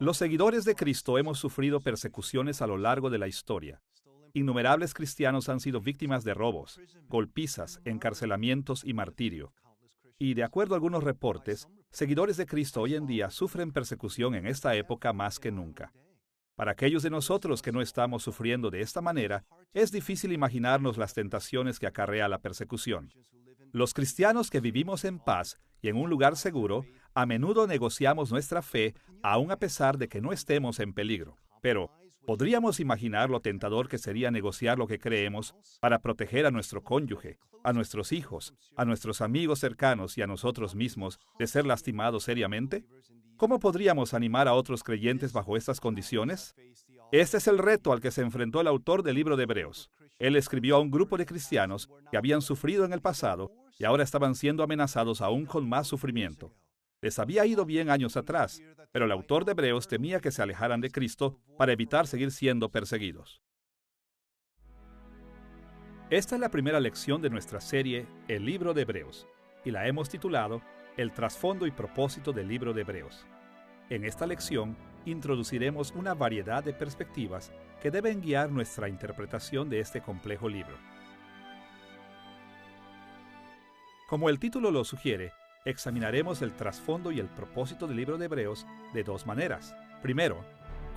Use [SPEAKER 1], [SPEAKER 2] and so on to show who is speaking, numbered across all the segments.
[SPEAKER 1] Los seguidores de Cristo hemos sufrido persecuciones a lo largo de la historia. Innumerables cristianos han sido víctimas de robos, golpizas, encarcelamientos y martirio. Y de acuerdo a algunos reportes, seguidores de Cristo hoy en día sufren persecución en esta época más que nunca. Para aquellos de nosotros que no estamos sufriendo de esta manera, es difícil imaginarnos las tentaciones que acarrea la persecución. Los cristianos que vivimos en paz y en un lugar seguro, a menudo negociamos nuestra fe, aun a pesar de que no estemos en peligro. Pero, ¿podríamos imaginar lo tentador que sería negociar lo que creemos para proteger a nuestro cónyuge, a nuestros hijos, a nuestros amigos cercanos y a nosotros mismos de ser lastimados seriamente? ¿Cómo podríamos animar a otros creyentes bajo estas condiciones? Este es el reto al que se enfrentó el autor del libro de Hebreos. Él escribió a un grupo de cristianos que habían sufrido en el pasado y ahora estaban siendo amenazados aún con más sufrimiento. Les había ido bien años atrás, pero el autor de Hebreos temía que se alejaran de Cristo para evitar seguir siendo perseguidos. Esta es la primera lección de nuestra serie, El libro de Hebreos, y la hemos titulado El trasfondo y propósito del libro de Hebreos. En esta lección, introduciremos una variedad de perspectivas que deben guiar nuestra interpretación de este complejo libro. Como el título lo sugiere, examinaremos el trasfondo y el propósito del libro de Hebreos de dos maneras. Primero,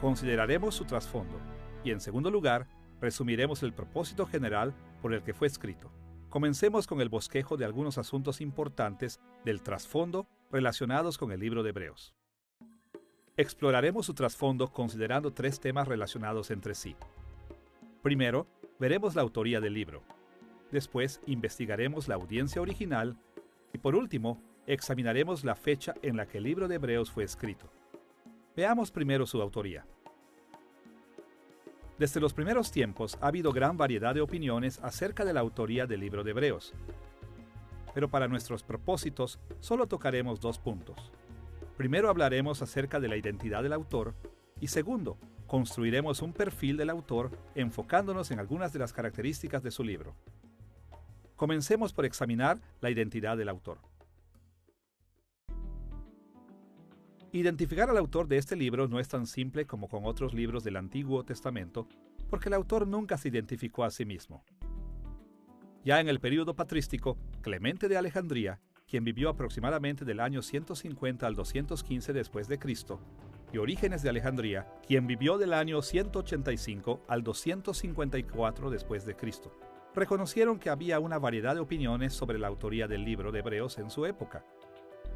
[SPEAKER 1] consideraremos su trasfondo y, en segundo lugar, resumiremos el propósito general por el que fue escrito. Comencemos con el bosquejo de algunos asuntos importantes del trasfondo relacionados con el libro de Hebreos. Exploraremos su trasfondo considerando tres temas relacionados entre sí. Primero, veremos la autoría del libro. Después, investigaremos la audiencia original. Y por último, examinaremos la fecha en la que el libro de Hebreos fue escrito. Veamos primero su autoría. Desde los primeros tiempos ha habido gran variedad de opiniones acerca de la autoría del libro de Hebreos. Pero para nuestros propósitos, solo tocaremos dos puntos. Primero hablaremos acerca de la identidad del autor y segundo, construiremos un perfil del autor enfocándonos en algunas de las características de su libro. Comencemos por examinar la identidad del autor. Identificar al autor de este libro no es tan simple como con otros libros del Antiguo Testamento, porque el autor nunca se identificó a sí mismo. Ya en el período patrístico, Clemente de Alejandría, quien vivió aproximadamente del año 150 al 215 después de Cristo, y Orígenes de Alejandría, quien vivió del año 185 al 254 después de Cristo, reconocieron que había una variedad de opiniones sobre la autoría del libro de Hebreos en su época.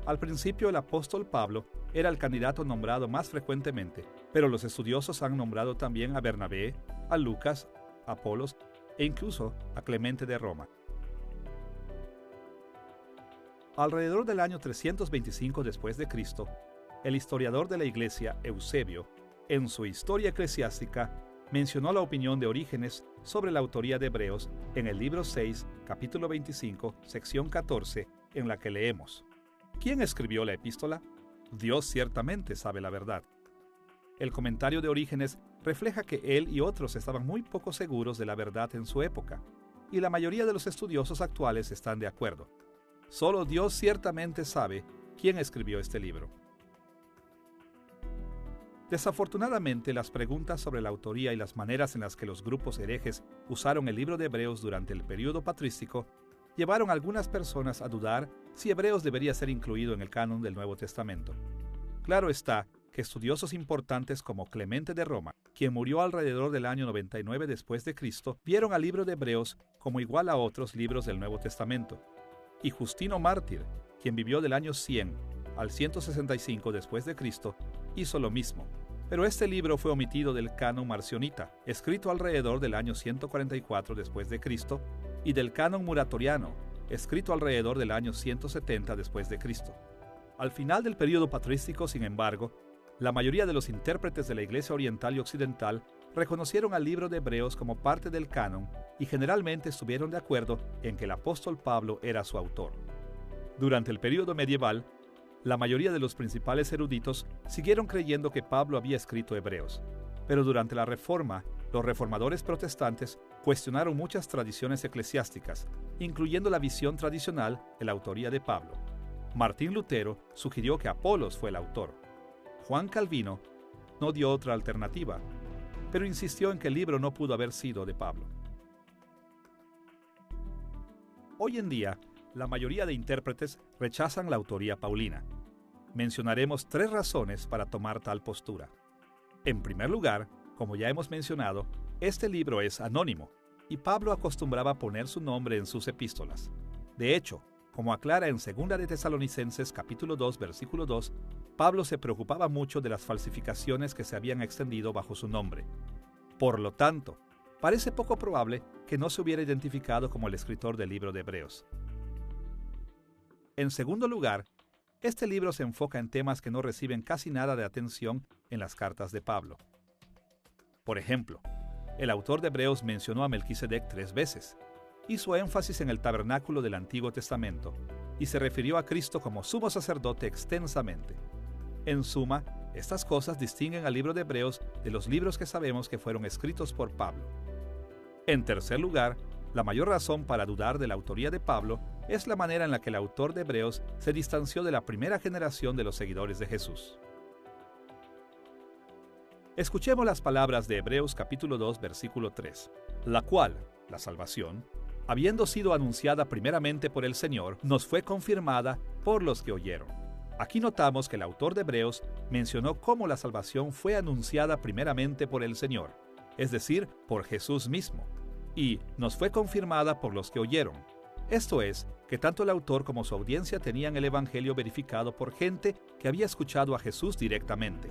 [SPEAKER 1] Al principio el apóstol Pablo era el candidato nombrado más frecuentemente, pero los estudiosos han nombrado también a Bernabé, a Lucas, a Apolos e incluso a Clemente de Roma. Alrededor del año 325 después de Cristo, el historiador de la Iglesia, Eusebio, en su Historia Eclesiástica, mencionó la opinión de Orígenes sobre la autoría de Hebreos en el libro 6, capítulo 25, sección 14, en la que leemos: ¿Quién escribió la epístola? Dios ciertamente sabe la verdad. El comentario de Orígenes refleja que él y otros estaban muy poco seguros de la verdad en su época, y la mayoría de los estudiosos actuales están de acuerdo. Solo Dios ciertamente sabe quién escribió este libro. Desafortunadamente, las preguntas sobre la autoría y las maneras en las que los grupos herejes usaron el libro de Hebreos durante el período patrístico llevaron a algunas personas a dudar si Hebreos debería ser incluido en el canon del Nuevo Testamento. Claro está que estudiosos importantes como Clemente de Roma, quien murió alrededor del año 99 después de Cristo, vieron al libro de Hebreos como igual a otros libros del Nuevo Testamento. Y Justino Mártir, quien vivió del año 100 al 165 después de Cristo, hizo lo mismo. Pero este libro fue omitido del canon marcionita, escrito alrededor del año 144 después de Cristo, y del canon muratoriano, escrito alrededor del año 170 después de Cristo. Al final del período patrístico, sin embargo, la mayoría de los intérpretes de la Iglesia Oriental y Occidental reconocieron al libro de Hebreos como parte del canon y generalmente estuvieron de acuerdo en que el apóstol Pablo era su autor. Durante el período medieval, la mayoría de los principales eruditos siguieron creyendo que Pablo había escrito Hebreos, pero durante la Reforma, los reformadores protestantes cuestionaron muchas tradiciones eclesiásticas, incluyendo la visión tradicional de la autoría de Pablo. Martín Lutero sugirió que Apolos fue el autor. Juan Calvino no dio otra alternativa, pero insistió en que el libro no pudo haber sido de Pablo. Hoy en día, la mayoría de intérpretes rechazan la autoría paulina. Mencionaremos 3 razones para tomar tal postura. En primer lugar, como ya hemos mencionado, este libro es anónimo, y Pablo acostumbraba poner su nombre en sus epístolas. De hecho, como aclara en 2 de Tesalonicenses capítulo 2, versículo 2, Pablo se preocupaba mucho de las falsificaciones que se habían extendido bajo su nombre. Por lo tanto, parece poco probable que no se hubiera identificado como el escritor del libro de Hebreos. En segundo lugar, este libro se enfoca en temas que no reciben casi nada de atención en las cartas de Pablo. Por ejemplo, el autor de Hebreos mencionó a Melquisedec 3 veces, hizo énfasis en el tabernáculo del Antiguo Testamento y se refirió a Cristo como sumo sacerdote extensamente. En suma, estas cosas distinguen al libro de Hebreos de los libros que sabemos que fueron escritos por Pablo. En tercer lugar, la mayor razón para dudar de la autoría de Pablo es la manera en la que el autor de Hebreos se distanció de la primera generación de los seguidores de Jesús. Escuchemos las palabras de Hebreos capítulo 2, versículo 3, la cual, la salvación, habiendo sido anunciada primeramente por el Señor, nos fue confirmada por los que oyeron. Aquí notamos que el autor de Hebreos mencionó cómo la salvación fue anunciada primeramente por el Señor, es decir, por Jesús mismo, y nos fue confirmada por los que oyeron. Esto es, que tanto el autor como su audiencia tenían el Evangelio verificado por gente que había escuchado a Jesús directamente.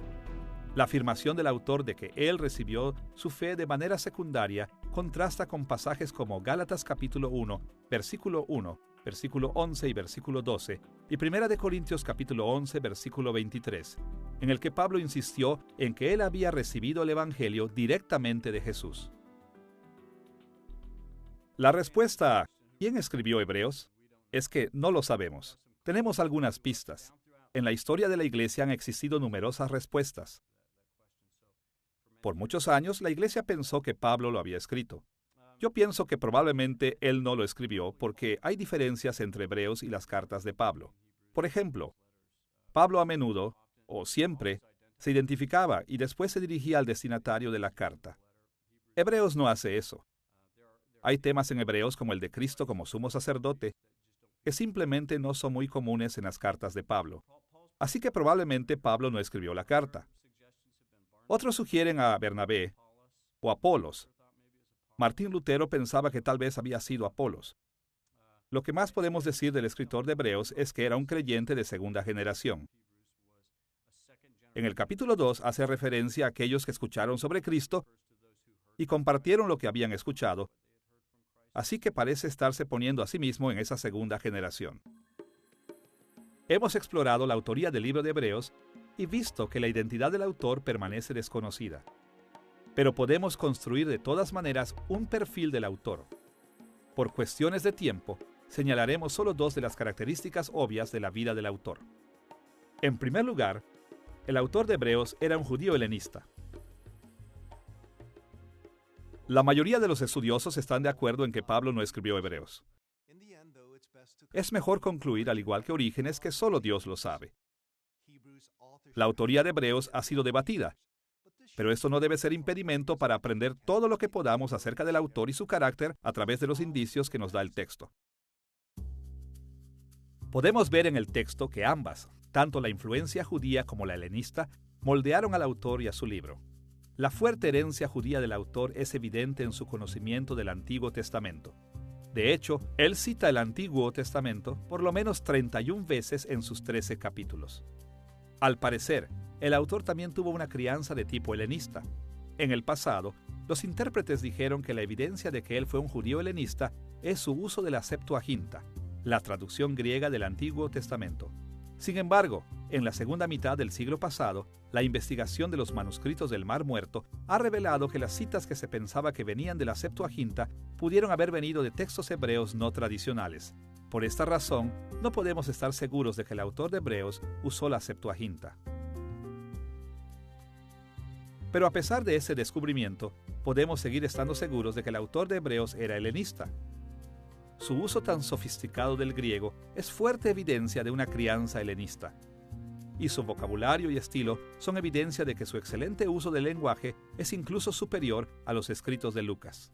[SPEAKER 1] La afirmación del autor de que él recibió su fe de manera secundaria contrasta con pasajes como Gálatas capítulo 1, versículo 1, versículo 11 y versículo 12, y 1 Corintios capítulo 11, versículo 23, en el que Pablo insistió en que él había recibido el Evangelio directamente de Jesús. La respuesta a ¿quién escribió Hebreos? Es que no lo sabemos. Tenemos algunas pistas. En la historia de la Iglesia han existido numerosas respuestas. Por muchos años, la Iglesia pensó que Pablo lo había escrito. Yo pienso que probablemente él no lo escribió porque hay diferencias entre Hebreos y las cartas de Pablo. Por ejemplo, Pablo a menudo, o siempre, se identificaba y después se dirigía al destinatario de la carta. Hebreos no hace eso. Hay temas en Hebreos como el de Cristo como sumo sacerdote que simplemente no son muy comunes en las cartas de Pablo. Así que probablemente Pablo no escribió la carta. Otros sugieren a Bernabé o Apolos. Martín Lutero pensaba que tal vez había sido Apolos. Lo que más podemos decir del escritor de Hebreos es que era un creyente de segunda generación. En el capítulo 2 hace referencia a aquellos que escucharon sobre Cristo y compartieron lo que habían escuchado, así que parece estarse poniendo a sí mismo en esa segunda generación. Hemos explorado la autoría del libro de Hebreos y visto que la identidad del autor permanece desconocida. Pero podemos construir de todas maneras un perfil del autor. Por cuestiones de tiempo, señalaremos solo 2 de las características obvias de la vida del autor. En primer lugar, el autor de Hebreos era un judío helenista. La mayoría de los estudiosos están de acuerdo en que Pablo no escribió Hebreos. Es mejor concluir, al igual que Orígenes, que solo Dios lo sabe. La autoría de Hebreos ha sido debatida, pero esto no debe ser impedimento para aprender todo lo que podamos acerca del autor y su carácter a través de los indicios que nos da el texto. Podemos ver en el texto que ambas, tanto la influencia judía como la helenista, moldearon al autor y a su libro. La fuerte herencia judía del autor es evidente en su conocimiento del Antiguo Testamento. De hecho, él cita el Antiguo Testamento por lo menos 31 veces en sus 13 capítulos. Al parecer, el autor también tuvo una crianza de tipo helenista. En el pasado, los intérpretes dijeron que la evidencia de que él fue un judío helenista es su uso de la Septuaginta, la traducción griega del Antiguo Testamento. Sin embargo, en la segunda mitad del siglo pasado, la investigación de los manuscritos del Mar Muerto ha revelado que las citas que se pensaba que venían de la Septuaginta pudieron haber venido de textos hebreos no tradicionales. Por esta razón, no podemos estar seguros de que el autor de Hebreos usó la Septuaginta. Pero a pesar de ese descubrimiento, podemos seguir estando seguros de que el autor de Hebreos era helenista. Su uso tan sofisticado del griego es fuerte evidencia de una crianza helenista. y su vocabulario y estilo son evidencia de que su excelente uso del lenguaje es incluso superior a los escritos de Lucas.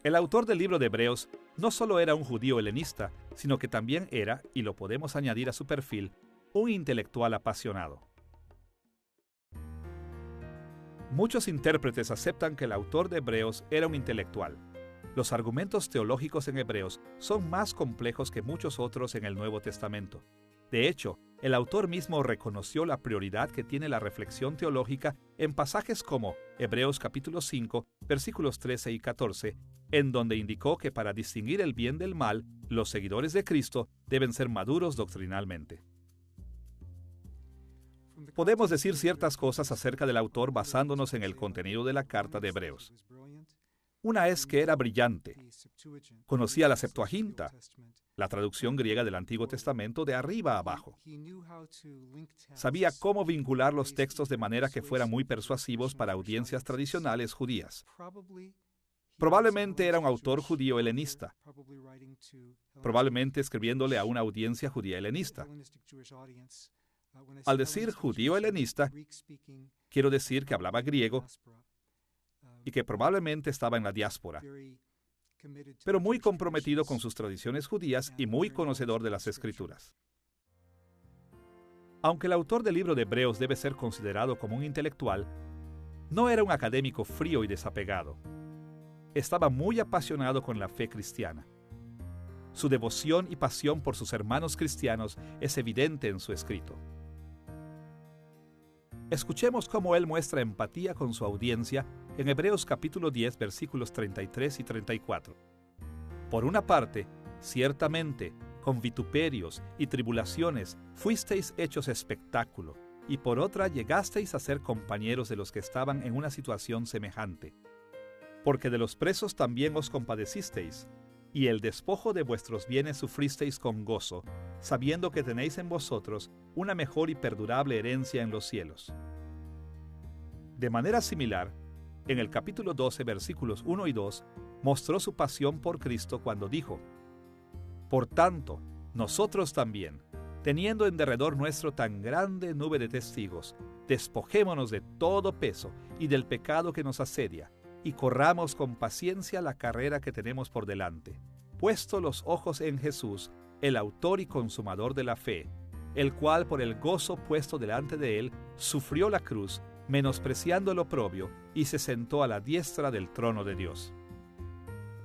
[SPEAKER 1] El autor del libro de Hebreos no solo era un judío helenista, sino que también era, y lo podemos añadir a su perfil, un intelectual apasionado. Muchos intérpretes aceptan que el autor de Hebreos era un intelectual. Los argumentos teológicos en Hebreos son más complejos que muchos otros en el Nuevo Testamento. De hecho, el autor mismo reconoció la prioridad que tiene la reflexión teológica en pasajes como Hebreos capítulo 5, versículos 13 y 14, en donde indicó que para distinguir el bien del mal, los seguidores de Cristo deben ser maduros doctrinalmente. Podemos decir ciertas cosas acerca del autor basándonos en el contenido de la carta de Hebreos. Una es que era brillante. Conocía la Septuaginta, la traducción griega del Antiguo Testamento de arriba a abajo. Sabía cómo vincular los textos de manera que fueran muy persuasivos para audiencias tradicionales judías. Probablemente era un autor judío helenista, probablemente escribiéndole a una audiencia judía helenista. Al decir judío helenista, quiero decir que hablaba griego y que probablemente estaba en la diáspora, pero muy comprometido con sus tradiciones judías y muy conocedor de las Escrituras. Aunque el autor del libro de Hebreos debe ser considerado como un intelectual, no era un académico frío y desapegado. Estaba muy apasionado con la fe cristiana. Su devoción y pasión por sus hermanos cristianos es evidente en su escrito. Escuchemos cómo él muestra empatía con su audiencia en Hebreos capítulo 10, versículos 33 y 34. Por una parte, ciertamente, con vituperios y tribulaciones fuisteis hechos espectáculo, y por otra llegasteis a ser compañeros de los que estaban en una situación semejante. Porque de los presos también os compadecisteis, y el despojo de vuestros bienes sufristeis con gozo, sabiendo que tenéis en vosotros una mejor y perdurable herencia en los cielos. De manera similar, en el capítulo 12, versículos 1 y 2, mostró su pasión por Cristo cuando dijo: Por tanto, nosotros también, teniendo en derredor nuestro tan grande nube de testigos, despojémonos de todo peso y del pecado que nos asedia, y corramos con paciencia la carrera que tenemos por delante, puesto los ojos en Jesús, el autor y consumador de la fe, el cual por el gozo puesto delante de él sufrió la cruz, menospreciando el oprobio, y se sentó a la diestra del trono de Dios.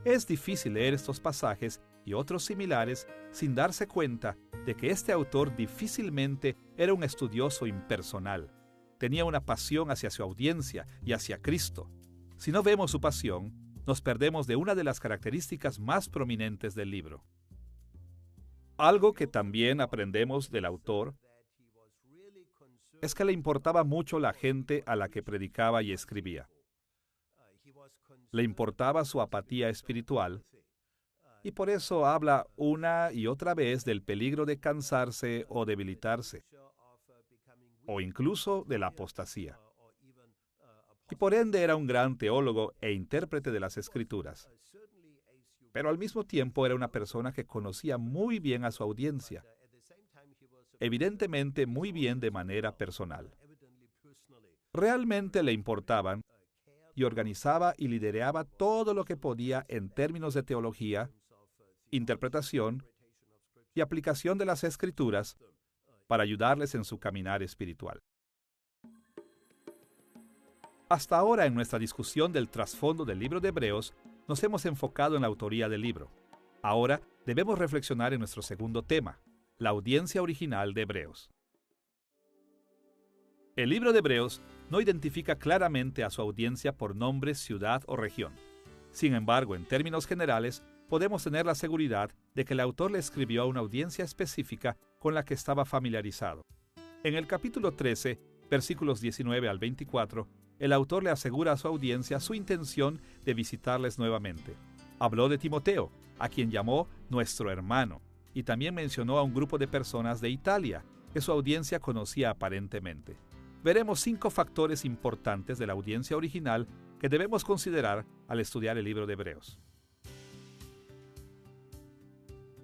[SPEAKER 1] Es difícil leer estos pasajes y otros similares sin darse cuenta de que este autor difícilmente era un estudioso impersonal. Tenía una pasión hacia su audiencia y hacia Cristo. Si no vemos su pasión, nos perdemos de una de las características más prominentes del libro. Algo que también aprendemos del autor es que le importaba mucho la gente a la que predicaba y escribía. Le importaba su apatía espiritual, y por eso habla una y otra vez del peligro de cansarse o debilitarse, o incluso de la apostasía. Y por ende era un gran teólogo e intérprete de las Escrituras. Pero al mismo tiempo era una persona que conocía muy bien a su audiencia, evidentemente muy bien de manera personal. Realmente le importaban y organizaba y lideraba todo lo que podía en términos de teología, interpretación y aplicación de las Escrituras para ayudarles en su caminar espiritual. Hasta ahora en nuestra discusión del trasfondo del libro de Hebreos, nos hemos enfocado en la autoría del libro. Ahora debemos reflexionar en nuestro segundo tema, la audiencia original de Hebreos. El libro de Hebreos no identifica claramente a su audiencia por nombre, ciudad o región. Sin embargo, en términos generales, podemos tener la seguridad de que el autor le escribió a una audiencia específica con la que estaba familiarizado. En el capítulo 13, versículos 19 al 24, el autor le asegura a su audiencia su intención de visitarles nuevamente. Habló de Timoteo, a quien llamó nuestro hermano, y también mencionó a un grupo de personas de Italia, que su audiencia conocía aparentemente. Veremos 5 factores importantes de la audiencia original que debemos considerar al estudiar el libro de Hebreos.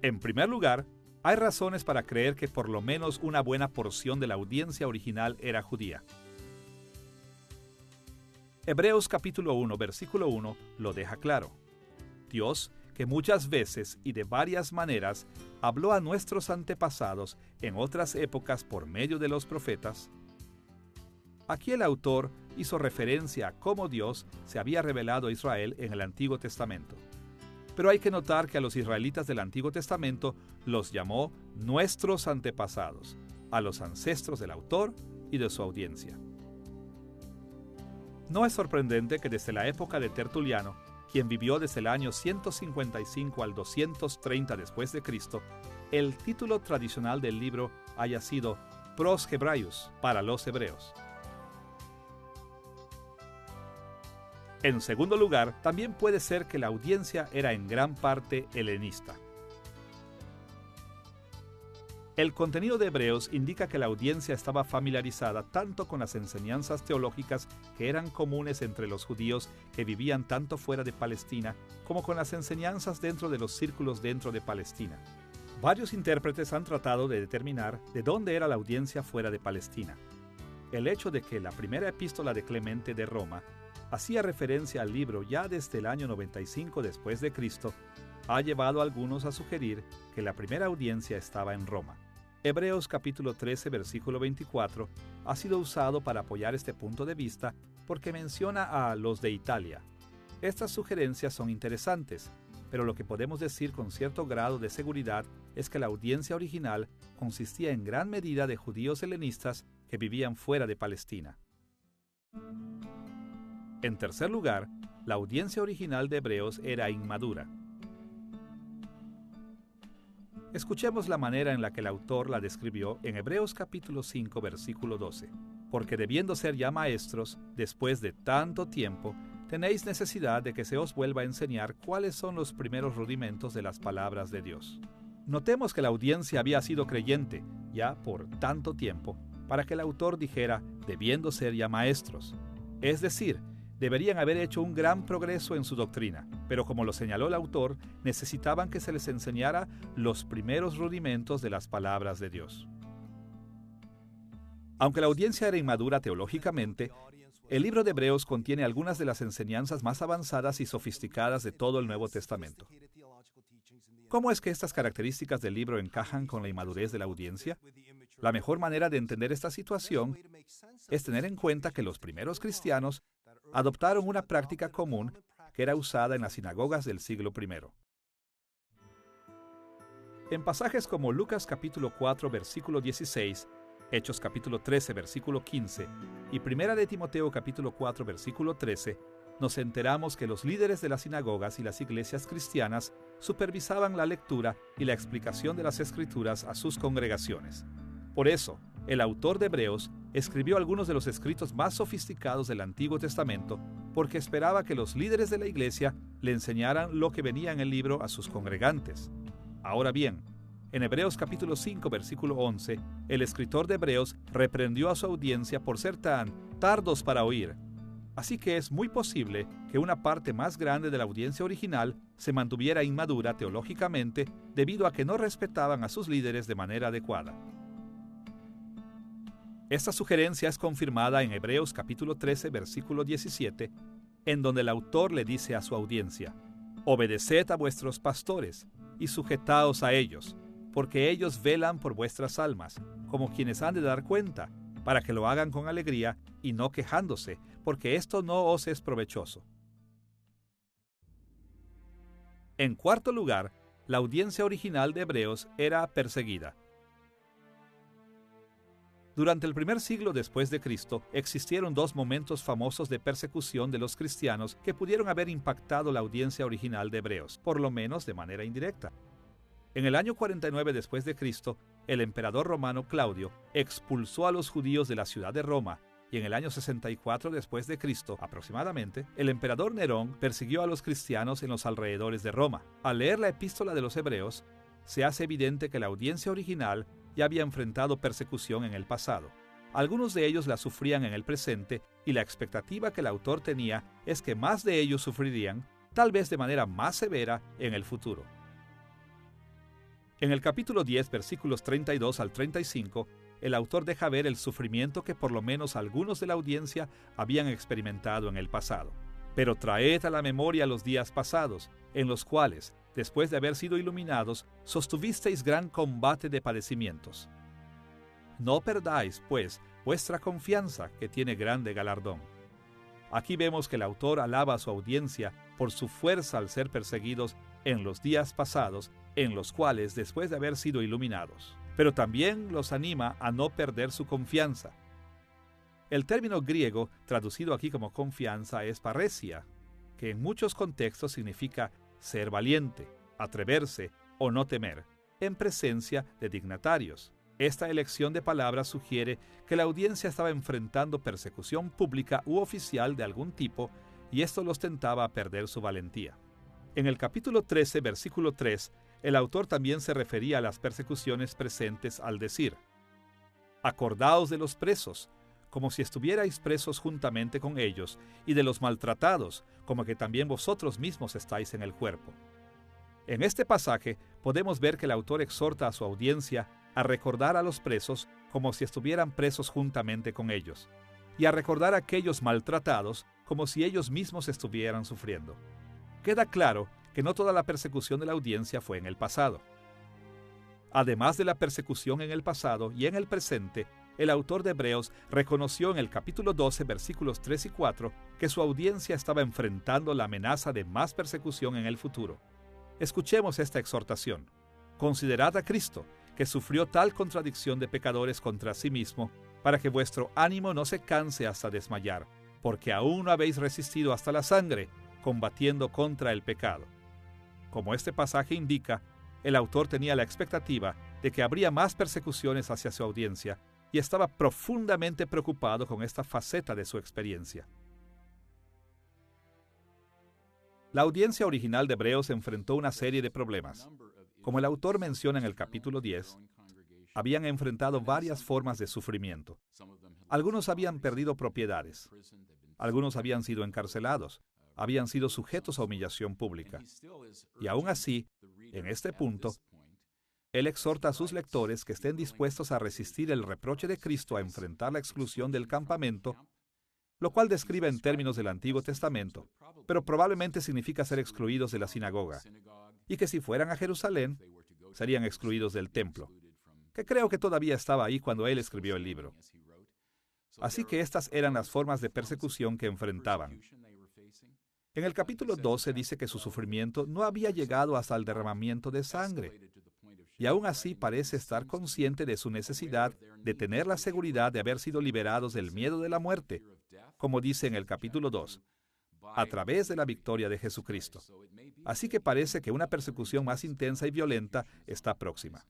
[SPEAKER 1] En primer lugar, Hay razones para creer que por lo menos una buena porción de la audiencia original era judía. Hebreos capítulo 1, versículo 1 lo deja claro. Dios, que muchas veces y de varias maneras habló a nuestros antepasados en otras épocas por medio de los profetas. Aquí el autor hizo referencia a cómo Dios se había revelado a Israel en el Antiguo Testamento. Pero hay que notar que a los israelitas del Antiguo Testamento los llamó nuestros antepasados, a los ancestros del autor y de su audiencia. No es sorprendente que desde la época de Tertuliano, quien vivió desde el año 155 al 230 después de Cristo, el título tradicional del libro haya sido Pros Hebraios, para los hebreos. En segundo lugar, también puede ser que la audiencia era en gran parte helenista. El contenido de Hebreos indica que la audiencia estaba familiarizada tanto con las enseñanzas teológicas que eran comunes entre los judíos que vivían tanto fuera de Palestina, como con las enseñanzas dentro de los círculos dentro de Palestina. Varios intérpretes han tratado de determinar de dónde era la audiencia fuera de Palestina. El hecho de que la primera epístola de Clemente de Roma hacía referencia al libro ya desde el año 95 después de Cristo, ha llevado a algunos a sugerir que la primera audiencia estaba en Roma. Hebreos capítulo 13, versículo 24, ha sido usado para apoyar este punto de vista porque menciona a los de Italia. Estas sugerencias son interesantes, pero lo que podemos decir con cierto grado de seguridad es que la audiencia original consistía en gran medida de judíos helenistas que vivían fuera de Palestina. En tercer lugar, la audiencia original de Hebreos era inmadura. Escuchemos la manera en la que el autor la describió en Hebreos capítulo 5, versículo 12. Porque debiendo ser ya maestros, después de tanto tiempo, tenéis necesidad de que se os vuelva a enseñar cuáles son los primeros rudimentos de las palabras de Dios. Notemos que la audiencia había sido creyente ya por tanto tiempo para que el autor dijera, debiendo ser ya maestros. Es decir, deberían haber hecho un gran progreso en su doctrina, pero como lo señaló el autor, necesitaban que se les enseñara los primeros rudimentos de las palabras de Dios. Aunque la audiencia era inmadura teológicamente, el libro de Hebreos contiene algunas de las enseñanzas más avanzadas y sofisticadas de todo el Nuevo Testamento. ¿Cómo es que estas características del libro encajan con la inmadurez de la audiencia? La mejor manera de entender esta situación es tener en cuenta que los primeros cristianos adoptaron una práctica común que era usada en las sinagogas del siglo I. En pasajes como Lucas capítulo 4, versículo 16, Hechos capítulo 13, versículo 15 y Primera de Timoteo capítulo 4, versículo 13, nos enteramos que los líderes de las sinagogas y las iglesias cristianas supervisaban la lectura y la explicación de las Escrituras a sus congregaciones. Por eso, el autor de Hebreos escribió algunos de los escritos más sofisticados del Antiguo Testamento porque esperaba que los líderes de la iglesia le enseñaran lo que venía en el libro a sus congregantes. Ahora bien, en Hebreos capítulo 5, versículo 11, el escritor de Hebreos reprendió a su audiencia por ser tan tardos para oír. Así que es muy posible que una parte más grande de la audiencia original se mantuviera inmadura teológicamente debido a que no respetaban a sus líderes de manera adecuada. Esta sugerencia es confirmada en Hebreos capítulo 13, versículo 17, en donde el autor le dice a su audiencia, «Obedeced a vuestros pastores y sujetaos a ellos, porque ellos velan por vuestras almas, como quienes han de dar cuenta, para que lo hagan con alegría y no quejándose, porque esto no os es provechoso». En cuarto lugar, la audiencia original de Hebreos era perseguida. Durante el primer siglo después de Cristo, existieron dos momentos famosos de persecución de los cristianos que pudieron haber impactado la audiencia original de Hebreos, por lo menos de manera indirecta. En el año 49 después de Cristo, el emperador romano Claudio expulsó a los judíos de la ciudad de Roma, y en el año 64 después de Cristo, aproximadamente, el emperador Nerón persiguió a los cristianos en los alrededores de Roma. Al leer la epístola de los Hebreos, se hace evidente que la audiencia original ya había enfrentado persecución en el pasado. Algunos de ellos la sufrían en el presente y la expectativa que el autor tenía es que más de ellos sufrirían, tal vez de manera más severa, en el futuro. En el capítulo 10, versículos 32 al 35, el autor deja ver el sufrimiento que por lo menos algunos de la audiencia habían experimentado en el pasado. Pero traed a la memoria los días pasados, en los cuales, después de haber sido iluminados, sostuvisteis gran combate de padecimientos. No perdáis, pues, vuestra confianza, que tiene grande galardón. Aquí vemos que el autor alaba a su audiencia por su fuerza al ser perseguidos en los días pasados, en los cuales, después de haber sido iluminados, pero también los anima a no perder su confianza. El término griego traducido aquí como confianza es parresia, que en muchos contextos significa ser valiente, atreverse o no temer, en presencia de dignatarios. Esta elección de palabras sugiere que la audiencia estaba enfrentando persecución pública u oficial de algún tipo y esto los tentaba a perder su valentía. En el capítulo 13, versículo 3, el autor también se refería a las persecuciones presentes al decir: «Acordaos de los presos, como si estuvierais presos juntamente con ellos, y de los maltratados, como que también vosotros mismos estáis en el cuerpo». En este pasaje podemos ver que el autor exhorta a su audiencia a recordar a los presos como si estuvieran presos juntamente con ellos, y a recordar a aquellos maltratados como si ellos mismos estuvieran sufriendo. Queda claro que no toda la persecución de la audiencia fue en el pasado. Además de la persecución en el pasado y en el presente, el autor de Hebreos reconoció en el capítulo 12, versículos 3 y 4, que su audiencia estaba enfrentando la amenaza de más persecución en el futuro. Escuchemos esta exhortación. Considerad a Cristo, que sufrió tal contradicción de pecadores contra sí mismo, para que vuestro ánimo no se canse hasta desmayar, porque aún no habéis resistido hasta la sangre, combatiendo contra el pecado. Como este pasaje indica, el autor tenía la expectativa de que habría más persecuciones hacia su audiencia y estaba profundamente preocupado con esta faceta de su experiencia. La audiencia original de Hebreos enfrentó una serie de problemas. Como el autor menciona en el capítulo 10, habían enfrentado varias formas de sufrimiento. Algunos habían perdido propiedades. Algunos habían sido encarcelados. Habían sido sujetos a humillación pública. Y aún así, en este punto, él exhorta a sus lectores que estén dispuestos a resistir el reproche de Cristo a enfrentar la exclusión del campamento, lo cual describe en términos del Antiguo Testamento, pero probablemente significa ser excluidos de la sinagoga, y que si fueran a Jerusalén, serían excluidos del templo, que creo que todavía estaba ahí cuando él escribió el libro. Así que estas eran las formas de persecución que enfrentaban. En el capítulo 12 dice que su sufrimiento no había llegado hasta el derramamiento de sangre, y aún así parece estar consciente de su necesidad de tener la seguridad de haber sido liberados del miedo de la muerte, como dice en el capítulo 2, a través de la victoria de Jesucristo. Así que parece que una persecución más intensa y violenta está próxima.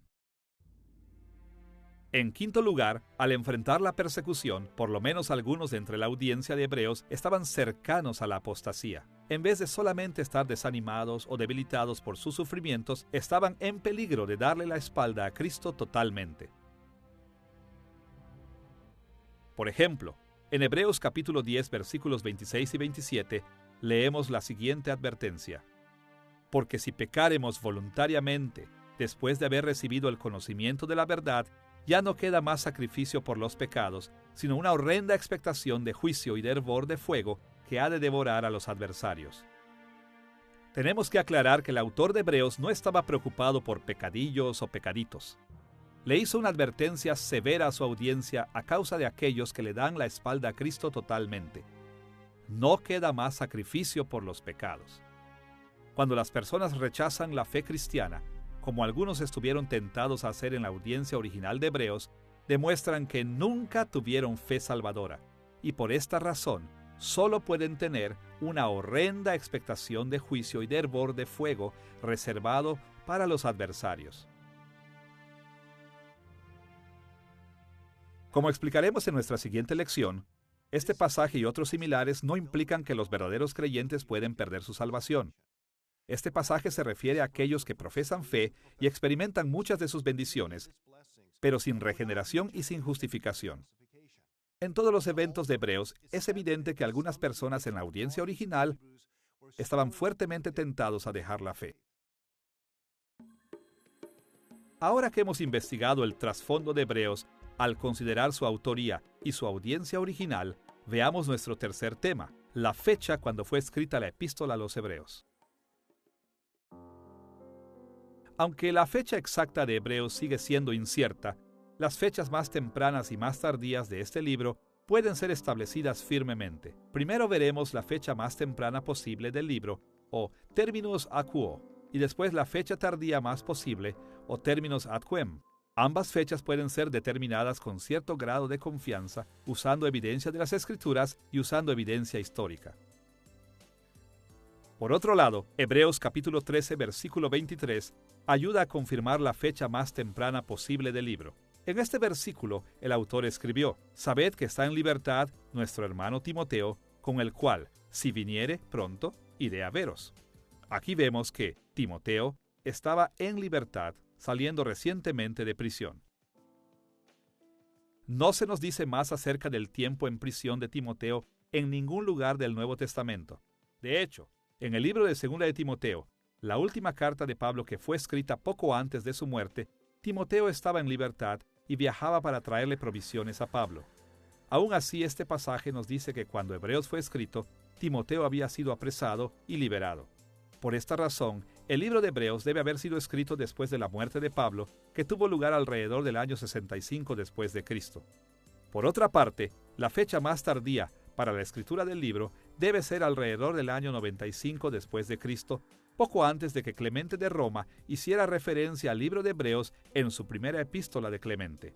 [SPEAKER 1] En quinto lugar, al enfrentar la persecución, por lo menos algunos de entre la audiencia de Hebreos estaban cercanos a la apostasía. En vez de solamente estar desanimados o debilitados por sus sufrimientos, estaban en peligro de darle la espalda a Cristo totalmente. Por ejemplo, en Hebreos capítulo 10, versículos 26 y 27, leemos la siguiente advertencia: «Porque si pecáremos voluntariamente, después de haber recibido el conocimiento de la verdad, ya no queda más sacrificio por los pecados, sino una horrenda expectación de juicio y de hervor de fuego que ha de devorar a los adversarios». Tenemos que aclarar que el autor de Hebreos no estaba preocupado por pecadillos o pecaditos. Le hizo una advertencia severa a su audiencia a causa de aquellos que le dan la espalda a Cristo totalmente. No queda más sacrificio por los pecados. Cuando las personas rechazan la fe cristiana, como algunos estuvieron tentados a hacer en la audiencia original de Hebreos, demuestran que nunca tuvieron fe salvadora, y por esta razón solo pueden tener una horrenda expectación de juicio y de hervor de fuego reservado para los adversarios. Como explicaremos en nuestra siguiente lección, este pasaje y otros similares no implican que los verdaderos creyentes pueden perder su salvación. Este pasaje se refiere a aquellos que profesan fe y experimentan muchas de sus bendiciones, pero sin regeneración y sin justificación. En todos los eventos de Hebreos, es evidente que algunas personas en la audiencia original estaban fuertemente tentados a dejar la fe. Ahora que hemos investigado el trasfondo de Hebreos, al considerar su autoría y su audiencia original, veamos nuestro tercer tema, la fecha cuando fue escrita la epístola a los Hebreos. Aunque la fecha exacta de Hebreos sigue siendo incierta, las fechas más tempranas y más tardías de este libro pueden ser establecidas firmemente. Primero veremos la fecha más temprana posible del libro, o terminus ad quo, y después la fecha tardía más posible, o terminus ad quem. Ambas fechas pueden ser determinadas con cierto grado de confianza, usando evidencia de las Escrituras y usando evidencia histórica. Por otro lado, Hebreos capítulo 13, versículo 23, ayuda a confirmar la fecha más temprana posible del libro. En este versículo, el autor escribió: «Sabed que está en libertad nuestro hermano Timoteo, con el cual, si viniere pronto, iré a veros». Aquí vemos que Timoteo estaba en libertad, saliendo recientemente de prisión. No se nos dice más acerca del tiempo en prisión de Timoteo en ningún lugar del Nuevo Testamento. De hecho, en el libro de 2 de Timoteo, la última carta de Pablo que fue escrita poco antes de su muerte, Timoteo estaba en libertad y viajaba para traerle provisiones a Pablo. Aún así, este pasaje nos dice que cuando Hebreos fue escrito, Timoteo había sido apresado y liberado. Por esta razón, el libro de Hebreos debe haber sido escrito después de la muerte de Pablo, que tuvo lugar alrededor del año 65 después de Cristo. Por otra parte, la fecha más tardía para la escritura del libro debe ser alrededor del año 95 después de Cristo, poco antes de que Clemente de Roma hiciera referencia al libro de Hebreos en su primera epístola de Clemente.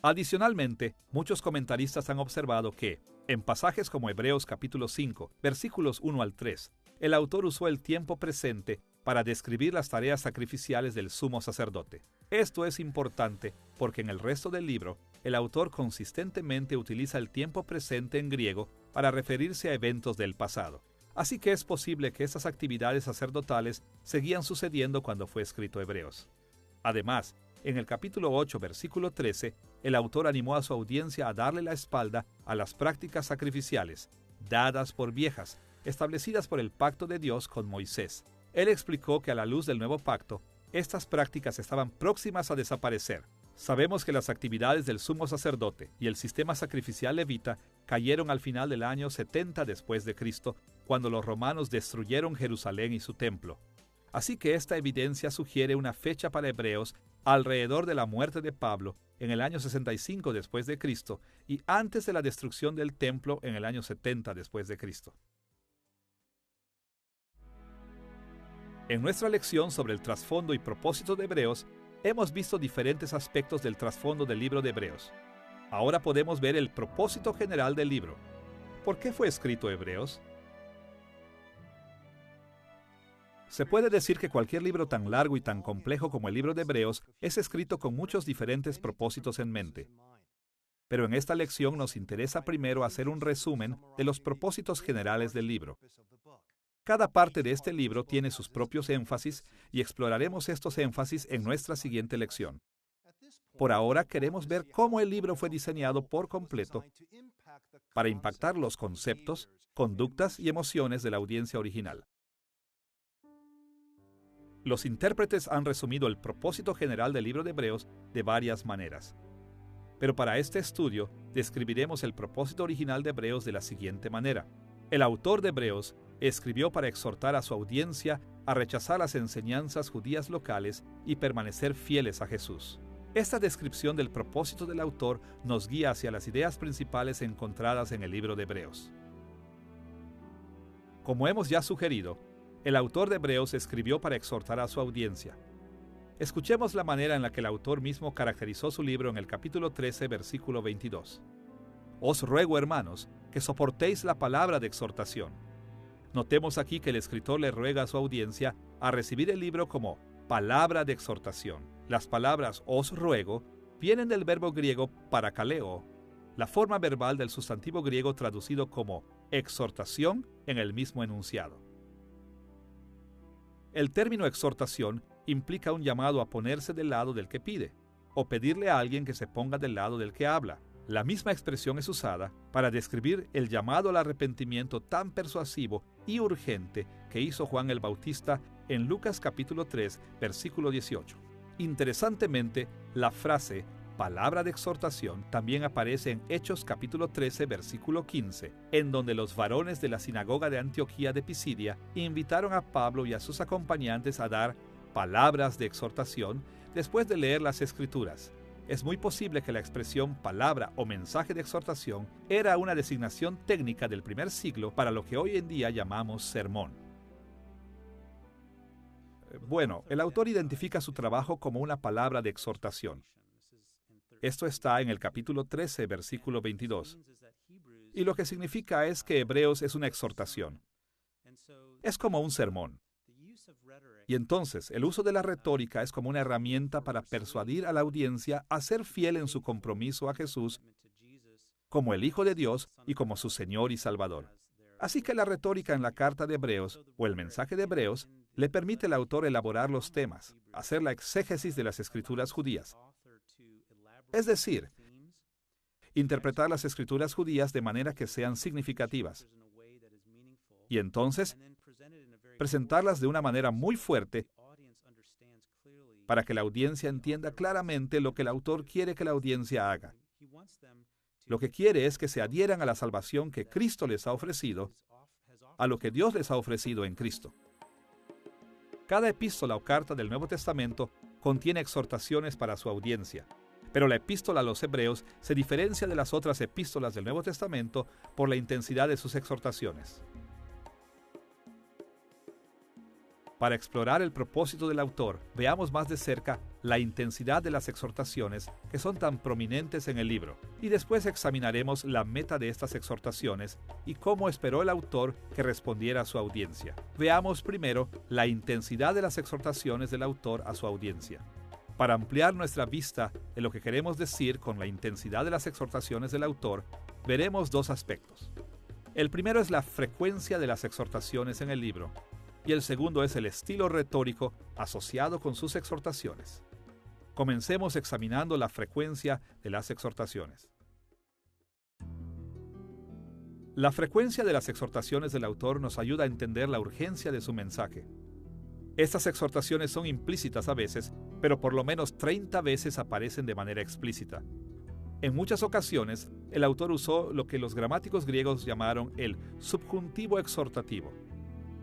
[SPEAKER 1] Adicionalmente, muchos comentaristas han observado que, en pasajes como Hebreos capítulo 5, versículos 1 al 3, el autor usó el tiempo presente para describir las tareas sacrificiales del sumo sacerdote. Esto es importante porque en el resto del libro, el autor consistentemente utiliza el tiempo presente en griego para referirse a eventos del pasado. Así que es posible que estas actividades sacerdotales seguían sucediendo cuando fue escrito Hebreos. Además, en el capítulo 8, versículo 13, el autor animó a su audiencia a darle la espalda a las prácticas sacrificiales, dadas por viejas, establecidas por el pacto de Dios con Moisés. Él explicó que a la luz del nuevo pacto, estas prácticas estaban próximas a desaparecer. Sabemos que las actividades del sumo sacerdote y el sistema sacrificial levita cayeron al final del año 70 después de Cristo, cuando los romanos destruyeron Jerusalén y su templo. Así que esta evidencia sugiere una fecha para Hebreos alrededor de la muerte de Pablo en el año 65 después de Cristo y antes de la destrucción del templo en el año 70 después de Cristo. En nuestra lección sobre el trasfondo y propósito de Hebreos, hemos visto diferentes aspectos del trasfondo del libro de Hebreos. Ahora podemos ver el propósito general del libro. ¿Por qué fue escrito Hebreos? Se puede decir que cualquier libro tan largo y tan complejo como el libro de Hebreos es escrito con muchos diferentes propósitos en mente. Pero en esta lección nos interesa primero hacer un resumen de los propósitos generales del libro. Cada parte de este libro tiene sus propios énfasis y exploraremos estos énfasis en nuestra siguiente lección. Por ahora queremos ver cómo el libro fue diseñado por completo para impactar los conceptos, conductas y emociones de la audiencia original. Los intérpretes han resumido el propósito general del libro de Hebreos de varias maneras. Pero para este estudio, describiremos el propósito original de Hebreos de la siguiente manera. El autor de Hebreos escribió para exhortar a su audiencia a rechazar las enseñanzas judías locales y permanecer fieles a Jesús. Esta descripción del propósito del autor nos guía hacia las ideas principales encontradas en el libro de Hebreos. Como hemos ya sugerido, el autor de Hebreos escribió para exhortar a su audiencia. Escuchemos la manera en la que el autor mismo caracterizó su libro en el capítulo 13, versículo 22. Os ruego, hermanos, que soportéis la palabra de exhortación. Notemos aquí que el escritor le ruega a su audiencia a recibir el libro como palabra de exhortación. Las palabras os ruego vienen del verbo griego parakaleo, la forma verbal del sustantivo griego traducido como exhortación en el mismo enunciado. El término exhortación implica un llamado a ponerse del lado del que pide, o pedirle a alguien que se ponga del lado del que habla. La misma expresión es usada para describir el llamado al arrepentimiento tan persuasivo y urgente que hizo Juan el Bautista en Lucas capítulo 3, versículo 18. Interesantemente, la frase palabra de exhortación también aparece en Hechos capítulo 13, versículo 15, en donde los varones de la sinagoga de Antioquía de Pisidia invitaron a Pablo y a sus acompañantes a dar palabras de exhortación después de leer las Escrituras. Es muy posible que la expresión palabra o mensaje de exhortación era una designación técnica del primer siglo para lo que hoy en día llamamos sermón. Bueno, el autor identifica su trabajo como una palabra de exhortación. Esto está en el capítulo 13, versículo 22. Y lo que significa es que Hebreos es una exhortación. Es como un sermón. Y entonces, el uso de la retórica es como una herramienta para persuadir a la audiencia a ser fiel en su compromiso a Jesús como el Hijo de Dios y como su Señor y Salvador. Así que la retórica en la carta de Hebreos, o el mensaje de Hebreos, le permite al autor elaborar los temas, hacer la exégesis de las escrituras judías. Es decir, interpretar las escrituras judías de manera que sean significativas. Y entonces, presentarlas de una manera muy fuerte para que la audiencia entienda claramente lo que el autor quiere que la audiencia haga. Lo que quiere es que se adhieran a la salvación que Cristo les ha ofrecido, a lo que Dios les ha ofrecido en Cristo. Cada epístola o carta del Nuevo Testamento contiene exhortaciones para su audiencia, pero la epístola a los Hebreos se diferencia de las otras epístolas del Nuevo Testamento por la intensidad de sus exhortaciones. Para explorar el propósito del autor, veamos más de cerca la intensidad de las exhortaciones que son tan prominentes en el libro, y después examinaremos la meta de estas exhortaciones y cómo esperó el autor que respondiera a su audiencia. Veamos primero la intensidad de las exhortaciones del autor a su audiencia. Para ampliar nuestra vista de lo que queremos decir con la intensidad de las exhortaciones del autor, veremos dos aspectos. El primero es la frecuencia de las exhortaciones en el libro, y el segundo es el estilo retórico asociado con sus exhortaciones. Comencemos examinando la frecuencia de las exhortaciones. La frecuencia de las exhortaciones del autor nos ayuda a entender la urgencia de su mensaje. Estas exhortaciones son implícitas a veces, pero por lo menos 30 veces aparecen de manera explícita. En muchas ocasiones, el autor usó lo que los gramáticos griegos llamaron el subjuntivo exhortativo.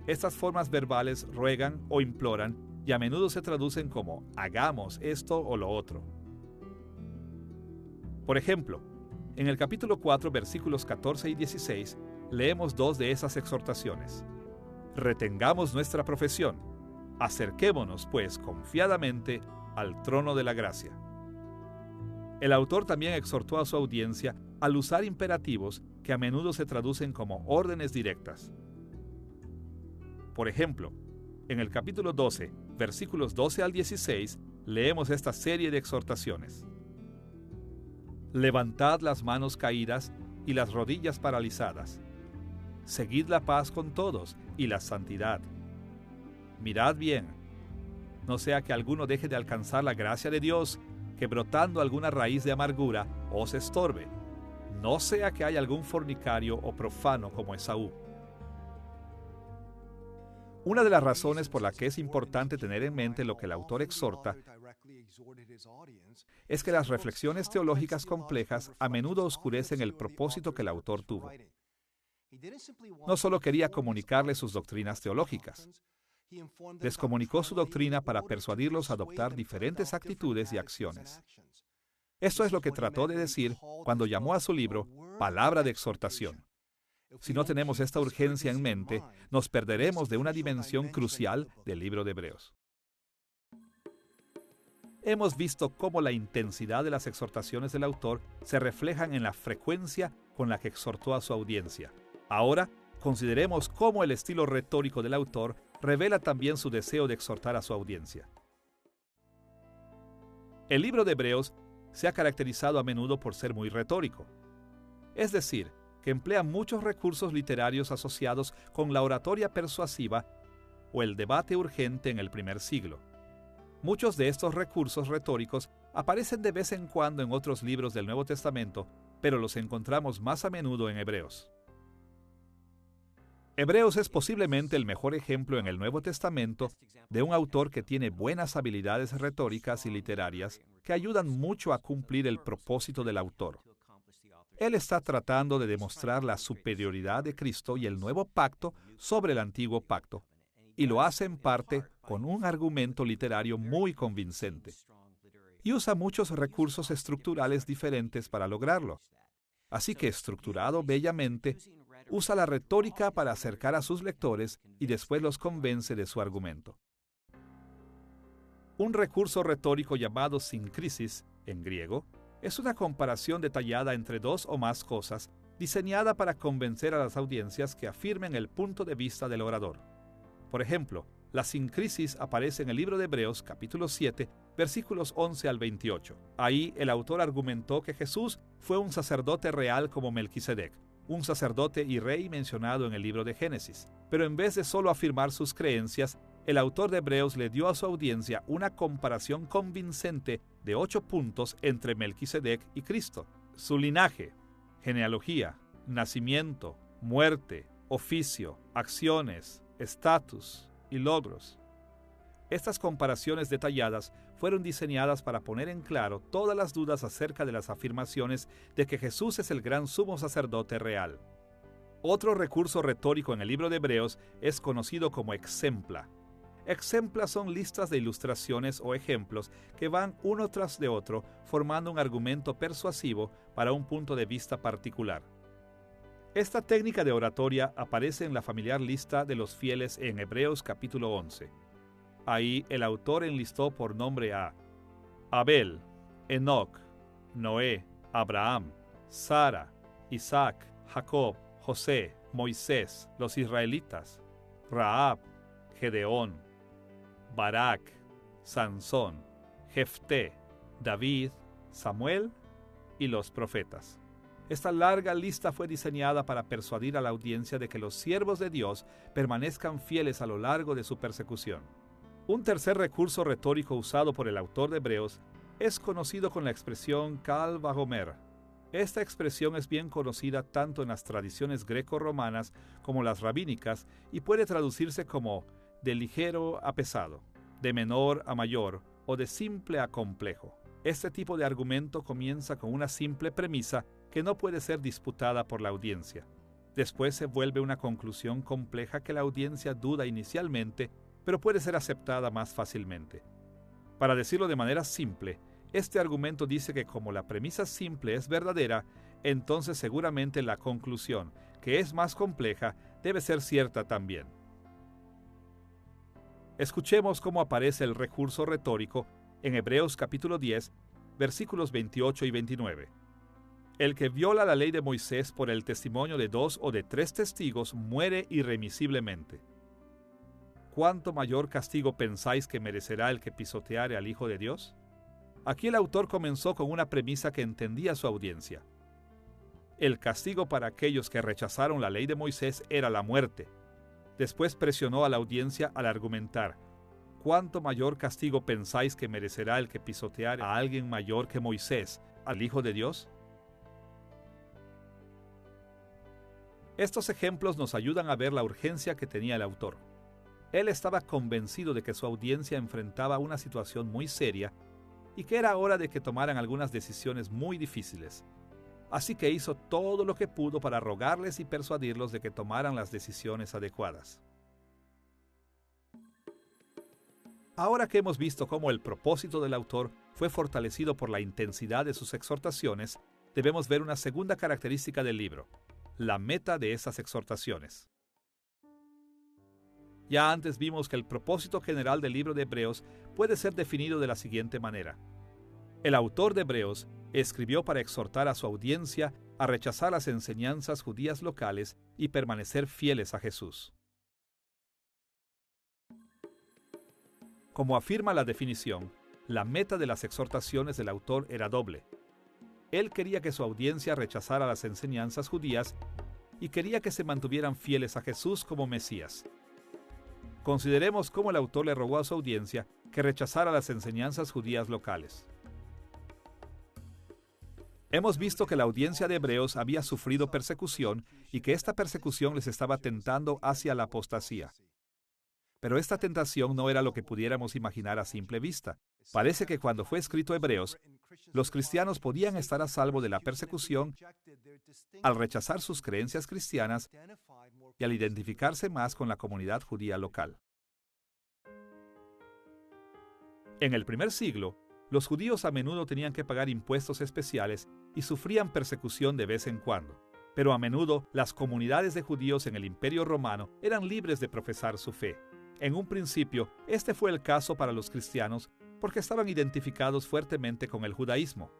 [SPEAKER 1] Estas formas verbales ruegan o imploran y a menudo se traducen como hagamos esto o lo otro. Por ejemplo, en el capítulo 4, versículos 14 y 16, leemos dos de esas exhortaciones. Retengamos nuestra profesión. Acerquémonos, pues, confiadamente al trono de la gracia. El autor también exhortó a su audiencia al usar imperativos que a menudo se traducen como órdenes directas. Por ejemplo, en el capítulo 12, versículos 12 al 16, leemos esta serie de exhortaciones. Levantad las manos caídas y las rodillas paralizadas. Seguid la paz con todos y la santidad. Mirad bien, no sea que alguno deje de alcanzar la gracia de Dios, que brotando alguna raíz de amargura os estorbe. No sea que haya algún fornicario o profano como Esaú. Una de las razones por la que es importante tener en mente lo que el autor exhorta es que las reflexiones teológicas complejas a menudo oscurecen el propósito que el autor tuvo. No solo quería comunicarles sus doctrinas teológicas, les comunicó su doctrina para persuadirlos a adoptar diferentes actitudes y acciones. Esto es lo que trató de decir cuando llamó a su libro Palabra de Exhortación. Si no tenemos esta urgencia en mente, nos perderemos de una dimensión crucial del libro de Hebreos. Hemos visto cómo la intensidad de las exhortaciones del autor se reflejan en la frecuencia con la que exhortó a su audiencia. Ahora, consideremos cómo el estilo retórico del autor revela también su deseo de exhortar a su audiencia. El libro de Hebreos se ha caracterizado a menudo por ser muy retórico. Es decir, que emplea muchos recursos literarios asociados con la oratoria persuasiva o el debate urgente en el primer siglo. Muchos de estos recursos retóricos aparecen de vez en cuando en otros libros del Nuevo Testamento, pero los encontramos más a menudo en Hebreos. Hebreos es posiblemente el mejor ejemplo en el Nuevo Testamento de un autor que tiene buenas habilidades retóricas y literarias que ayudan mucho a cumplir el propósito del autor. Él está tratando de demostrar la superioridad de Cristo y el nuevo pacto sobre el antiguo pacto, y lo hace en parte con un argumento literario muy convincente. Y usa muchos recursos estructurales diferentes para lograrlo. Así que, estructurado bellamente, usa la retórica para acercar a sus lectores y después los convence de su argumento. Un recurso retórico llamado sincresis, en griego, es una comparación detallada entre dos o más cosas, diseñada para convencer a las audiencias que afirmen el punto de vista del orador. Por ejemplo, la sincresis aparece en el libro de Hebreos, capítulo 7, versículos 11 al 28. Ahí el autor argumentó que Jesús fue un sacerdote real como Melquisedec, un sacerdote y rey mencionado en el libro de Génesis. Pero en vez de solo afirmar sus creencias, el autor de Hebreos le dio a su audiencia una comparación convincente de 8 puntos entre Melquisedec y Cristo: su linaje, genealogía, nacimiento, muerte, oficio, acciones, estatus y logros. Estas comparaciones detalladas fueron diseñadas para poner en claro todas las dudas acerca de las afirmaciones de que Jesús es el gran sumo sacerdote real. Otro recurso retórico en el libro de Hebreos es conocido como exempla. Exempla son listas de ilustraciones o ejemplos que van uno tras de otro formando un argumento persuasivo para un punto de vista particular. Esta técnica de oratoria aparece en la familiar lista de los fieles en Hebreos capítulo 11. Ahí el autor enlistó por nombre a Abel, Enoc, Noé, Abraham, Sara, Isaac, Jacob, José, Moisés, los israelitas, Rahab, Gedeón, Barak, Sansón, Jefté, David, Samuel y los profetas. Esta larga lista fue diseñada para persuadir a la audiencia de que los siervos de Dios permanezcan fieles a lo largo de su persecución. Un tercer recurso retórico usado por el autor de Hebreos es conocido con la expresión Kal Vajomer. Esta expresión es bien conocida tanto en las tradiciones greco-romanas como las rabínicas y puede traducirse como de ligero a pesado, de menor a mayor o de simple a complejo. Este tipo de argumento comienza con una simple premisa que no puede ser disputada por la audiencia. Después se vuelve una conclusión compleja que la audiencia duda inicialmente, pero puede ser aceptada más fácilmente. Para decirlo de manera simple, este argumento dice que como la premisa simple es verdadera, entonces seguramente la conclusión, que es más compleja, debe ser cierta también. Escuchemos cómo aparece el recurso retórico en Hebreos capítulo 10, versículos 28 y 29. El que viola la ley de Moisés por el testimonio de 2 o de 3 testigos muere irremisiblemente. ¿Cuánto mayor castigo pensáis que merecerá el que pisoteare al Hijo de Dios? Aquí el autor comenzó con una premisa que entendía su audiencia. El castigo para aquellos que rechazaron la ley de Moisés era la muerte. Después presionó a la audiencia al argumentar: ¿cuánto mayor castigo pensáis que merecerá el que pisoteare a alguien mayor que Moisés, al Hijo de Dios? Estos ejemplos nos ayudan a ver la urgencia que tenía el autor. Él estaba convencido de que su audiencia enfrentaba una situación muy seria y que era hora de que tomaran algunas decisiones muy difíciles. Así que hizo todo lo que pudo para rogarles y persuadirlos de que tomaran las decisiones adecuadas. Ahora que hemos visto cómo el propósito del autor fue fortalecido por la intensidad de sus exhortaciones, debemos ver una segunda característica del libro: la meta de esas exhortaciones. Ya antes vimos que el propósito general del libro de Hebreos puede ser definido de la siguiente manera. El autor de Hebreos escribió para exhortar a su audiencia a rechazar las enseñanzas judías locales y permanecer fieles a Jesús. Como afirma la definición, la meta de las exhortaciones del autor era doble. Él quería que su audiencia rechazara las enseñanzas judías y quería que se mantuvieran fieles a Jesús como Mesías. Consideremos cómo el autor le rogó a su audiencia que rechazara las enseñanzas judías locales. Hemos visto que la audiencia de Hebreos había sufrido persecución y que esta persecución les estaba tentando hacia la apostasía. Pero esta tentación no era lo que pudiéramos imaginar a simple vista. Parece que cuando fue escrito Hebreos, los cristianos podían estar a salvo de la persecución al rechazar sus creencias cristianas y al identificarse más con la comunidad judía local. En el primer siglo, los judíos a menudo tenían que pagar impuestos especiales y sufrían persecución de vez en cuando. Pero a menudo las comunidades de judíos en el Imperio Romano eran libres de profesar su fe. En un principio, este fue el caso para los cristianos porque estaban identificados fuertemente con el judaísmo.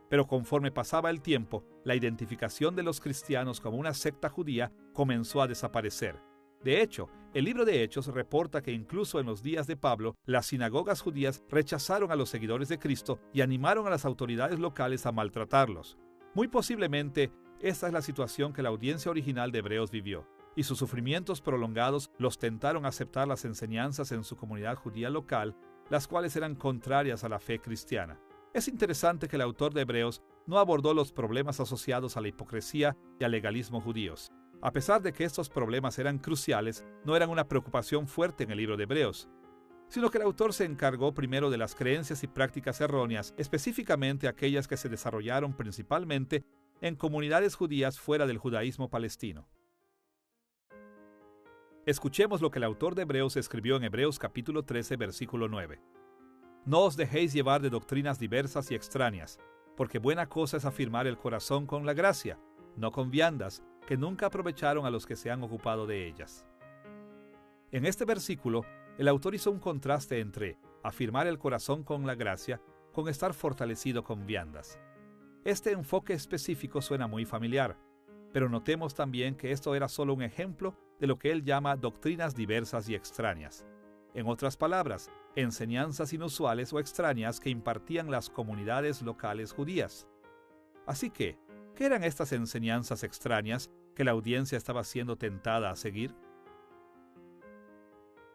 [SPEAKER 1] Pero conforme pasaba el tiempo, la identificación de los cristianos como una secta judía comenzó a desaparecer. De hecho, el libro de Hechos reporta que incluso en los días de Pablo, las sinagogas judías rechazaron a los seguidores de Cristo y animaron a las autoridades locales a maltratarlos. Muy posiblemente, esta es la situación que la audiencia original de Hebreos vivió, y sus sufrimientos prolongados los tentaron a aceptar las enseñanzas en su comunidad judía local, las cuales eran contrarias a la fe cristiana. Es interesante que el autor de Hebreos no abordó los problemas asociados a la hipocresía y al legalismo judíos. A pesar de que estos problemas eran cruciales, no eran una preocupación fuerte en el libro de Hebreos, sino que el autor se encargó primero de las creencias y prácticas erróneas, específicamente aquellas que se desarrollaron principalmente en comunidades judías fuera del judaísmo palestino. Escuchemos lo que el autor de Hebreos escribió en Hebreos capítulo 13, versículo 9. No os dejéis llevar de doctrinas diversas y extrañas, porque buena cosa es afirmar el corazón con la gracia, no con viandas, que nunca aprovecharon a los que se han ocupado de ellas. En este versículo, el autor hizo un contraste entre afirmar el corazón con la gracia con estar fortalecido con viandas. Este enfoque específico suena muy familiar, pero notemos también que esto era solo un ejemplo de lo que él llama doctrinas diversas y extrañas. En otras palabras, enseñanzas inusuales o extrañas que impartían las comunidades locales judías. Así que, ¿qué eran estas enseñanzas extrañas que la audiencia estaba siendo tentada a seguir?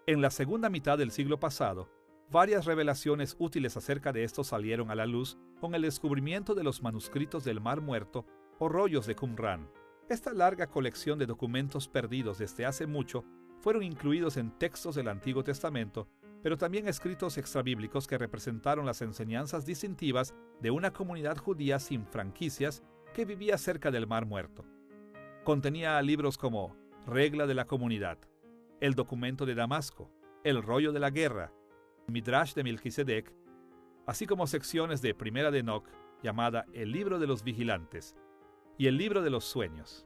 [SPEAKER 1] En la segunda mitad del siglo pasado, varias revelaciones útiles acerca de esto salieron a la luz con el descubrimiento de los manuscritos del Mar Muerto o rollos de Qumran. Esta larga colección de documentos perdidos desde hace mucho fueron incluidos en textos del Antiguo Testamento, pero también escritos extrabíblicos que representaron las enseñanzas distintivas de una comunidad judía sin franquicias que vivía cerca del Mar Muerto. Contenía libros como Regla de la Comunidad, El Documento de Damasco, El Rollo de la Guerra, Midrash de Melquisedec, así como secciones de Primera de Enoc, llamada El Libro de los Vigilantes, y El Libro de los Sueños.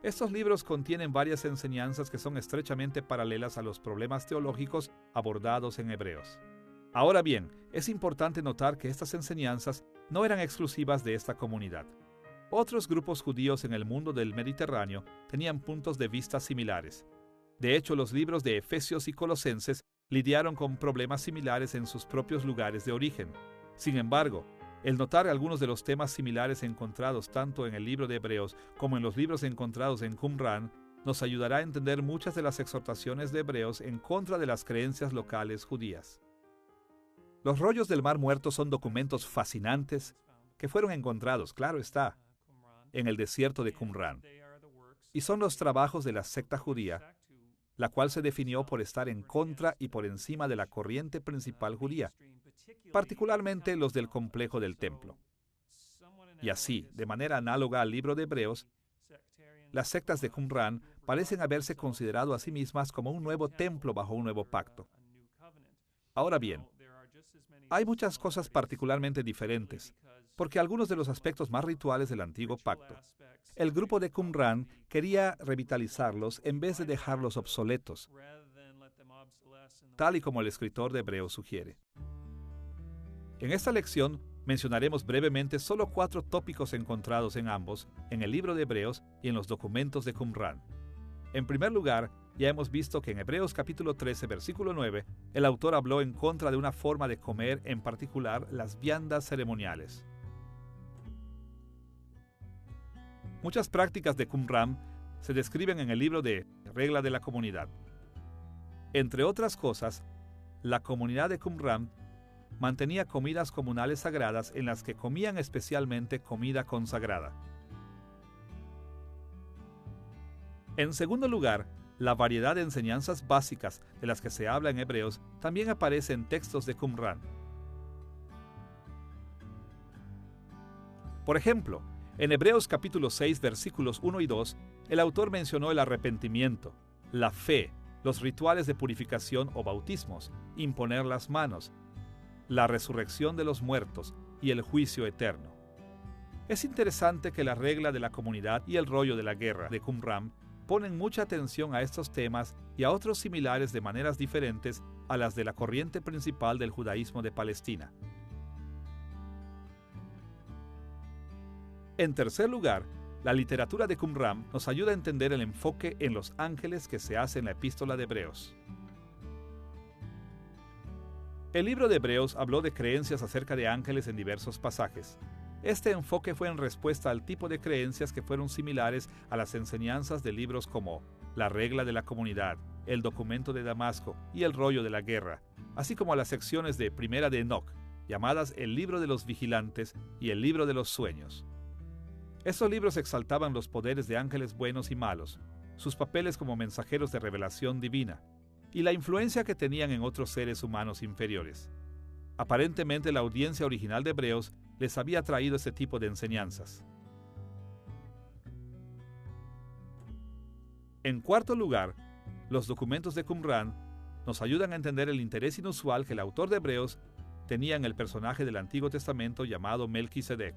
[SPEAKER 1] Estos libros contienen varias enseñanzas que son estrechamente paralelas a los problemas teológicos abordados en Hebreos. Ahora bien, es importante notar que estas enseñanzas no eran exclusivas de esta comunidad. Otros grupos judíos en el mundo del Mediterráneo tenían puntos de vista similares. De hecho, los libros de Efesios y Colosenses lidiaron con problemas similares en sus propios lugares de origen. Sin embargo, el notar algunos de los temas similares encontrados tanto en el libro de Hebreos como en los libros encontrados en Qumran nos ayudará a entender muchas de las exhortaciones de Hebreos en contra de las creencias locales judías. Los rollos del Mar Muerto son documentos fascinantes que fueron encontrados, claro está, en el desierto de Qumran, y son los trabajos de la secta judía, la cual se definió por estar en contra y por encima de la corriente principal judía, particularmente los del complejo del templo. Y así, de manera análoga al libro de Hebreos, las sectas de Qumran parecen haberse considerado a sí mismas como un nuevo templo bajo un nuevo pacto. Ahora bien, hay muchas cosas particularmente diferentes, porque algunos de los aspectos más rituales del antiguo pacto, el grupo de Qumran quería revitalizarlos en vez de dejarlos obsoletos, tal y como el escritor de Hebreos sugiere. En esta lección mencionaremos brevemente solo 4 tópicos encontrados en ambos, en el libro de Hebreos y en los documentos de Qumran. En primer lugar, ya hemos visto que en Hebreos capítulo 13, versículo 9, el autor habló en contra de una forma de comer, en particular las viandas ceremoniales. Muchas prácticas de Qumran se describen en el libro de Regla de la Comunidad. Entre otras cosas, la comunidad de Qumran mantenía comidas comunales sagradas en las que comían especialmente comida consagrada. En segundo lugar, la variedad de enseñanzas básicas de las que se habla en Hebreos también aparece en textos de Qumran. Por ejemplo, en Hebreos capítulo 6, versículos 1 y 2, el autor mencionó el arrepentimiento, la fe, los rituales de purificación o bautismos, imponer las manos, la resurrección de los muertos y el juicio eterno. Es interesante que la regla de la comunidad y el rollo de la guerra de Qumran ponen mucha atención a estos temas y a otros similares de maneras diferentes a las de la corriente principal del judaísmo de Palestina. En tercer lugar, la literatura de Qumran nos ayuda a entender el enfoque en los ángeles que se hace en la epístola de Hebreos. El libro de Hebreos habló de creencias acerca de ángeles en diversos pasajes. Este enfoque fue en respuesta al tipo de creencias que fueron similares a las enseñanzas de libros como La regla de la comunidad, El documento de Damasco y El rollo de la guerra, así como a las secciones de Primera de Enoc, llamadas el libro de los vigilantes y el libro de los sueños. Estos libros exaltaban los poderes de ángeles buenos y malos, sus papeles como mensajeros de revelación divina, y la influencia que tenían en otros seres humanos inferiores. Aparentemente la audiencia original de Hebreos les había traído este tipo de enseñanzas. En cuarto lugar, los documentos de Qumran nos ayudan a entender el interés inusual que el autor de Hebreos tenía en el personaje del Antiguo Testamento llamado Melquisedec.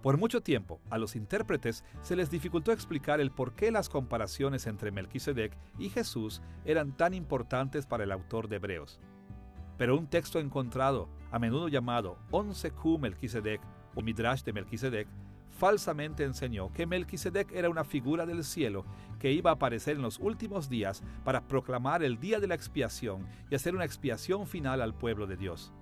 [SPEAKER 1] Por mucho tiempo, a los intérpretes se les dificultó explicar el por qué las comparaciones entre Melquisedec y Jesús eran tan importantes para el autor de Hebreos. Pero un texto encontrado, a menudo llamado 11Q Melquisedec o Midrash de Melquisedec, falsamente enseñó que Melquisedec era una figura del cielo que iba a aparecer en los últimos días para proclamar el día de la expiación y hacer una expiación final al pueblo de Dios.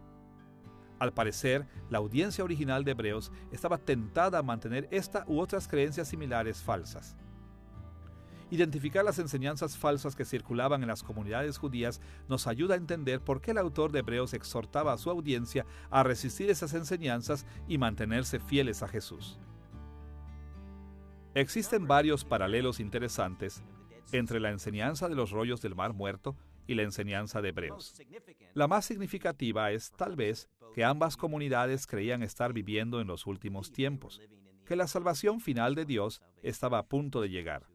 [SPEAKER 1] Al parecer, la audiencia original de Hebreos estaba tentada a mantener esta u otras creencias similares falsas. Identificar las enseñanzas falsas que circulaban en las comunidades judías nos ayuda a entender por qué el autor de Hebreos exhortaba a su audiencia a resistir esas enseñanzas y mantenerse fieles a Jesús. Existen varios paralelos interesantes entre la enseñanza de los rollos del Mar Muerto y la enseñanza de Hebreos. La más significativa es, tal vez, que ambas comunidades creían estar viviendo en los últimos tiempos, que la salvación final de Dios estaba a punto de llegar.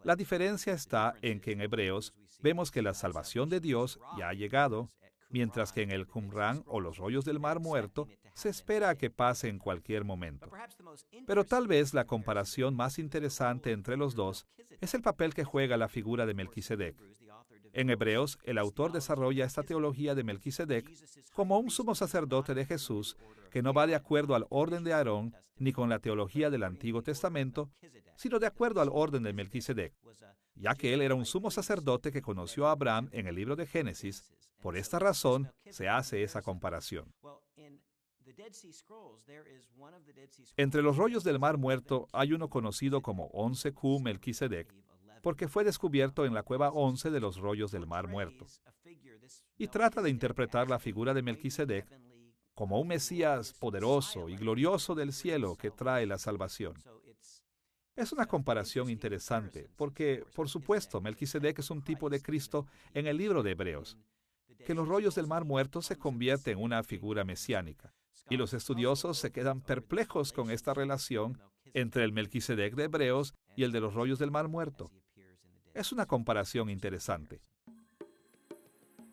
[SPEAKER 1] La diferencia está en que en Hebreos vemos que la salvación de Dios ya ha llegado, mientras que en el Qumran o los rollos del Mar Muerto se espera a que pase en cualquier momento. Pero tal vez la comparación más interesante entre los dos es el papel que juega la figura de Melquisedec. En Hebreos, el autor desarrolla esta teología de Melquisedec como un sumo sacerdote de Jesús que no va de acuerdo al orden de Aarón ni con la teología del Antiguo Testamento, sino de acuerdo al orden de Melquisedec, ya que él era un sumo sacerdote que conoció a Abraham en el libro de Génesis. Por esta razón se hace esa comparación. Entre los rollos del Mar Muerto hay uno conocido como 11Q Melquisedec, porque fue descubierto en la cueva 11 de los rollos del Mar Muerto. Y trata de interpretar la figura de Melquisedec como un Mesías poderoso y glorioso del cielo que trae la salvación. Es una comparación interesante, porque, por supuesto, Melquisedec es un tipo de Cristo en el libro de Hebreos, que en los rollos del Mar Muerto se convierte en una figura mesiánica. Y los estudiosos se quedan perplejos con esta relación entre el Melquisedec de Hebreos y el de los rollos del Mar Muerto. Es una comparación interesante.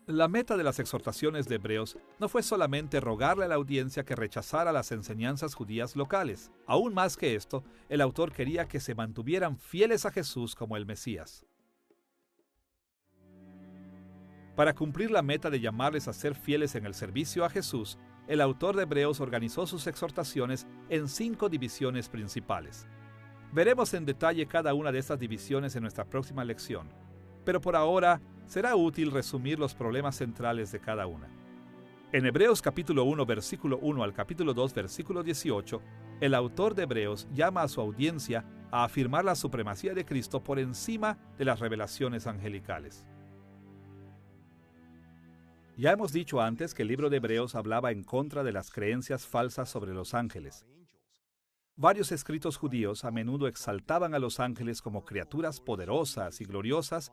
[SPEAKER 1] La meta de las exhortaciones de Hebreos no fue solamente rogarle a la audiencia que rechazara las enseñanzas judías locales. Aún más que esto, el autor quería que se mantuvieran fieles a Jesús como el Mesías. Para cumplir la meta de llamarles a ser fieles en el servicio a Jesús, el autor de Hebreos organizó sus exhortaciones en 5 divisiones principales. Veremos en detalle cada una de estas divisiones en nuestra próxima lección, pero por ahora será útil resumir los problemas centrales de cada una. En Hebreos capítulo 1, versículo 1 al capítulo 2, versículo 18, el autor de Hebreos llama a su audiencia a afirmar la supremacía de Cristo por encima de las revelaciones angelicales. Ya hemos dicho antes que el libro de Hebreos hablaba en contra de las creencias falsas sobre los ángeles. Varios escritos judíos a menudo exaltaban a los ángeles como criaturas poderosas y gloriosas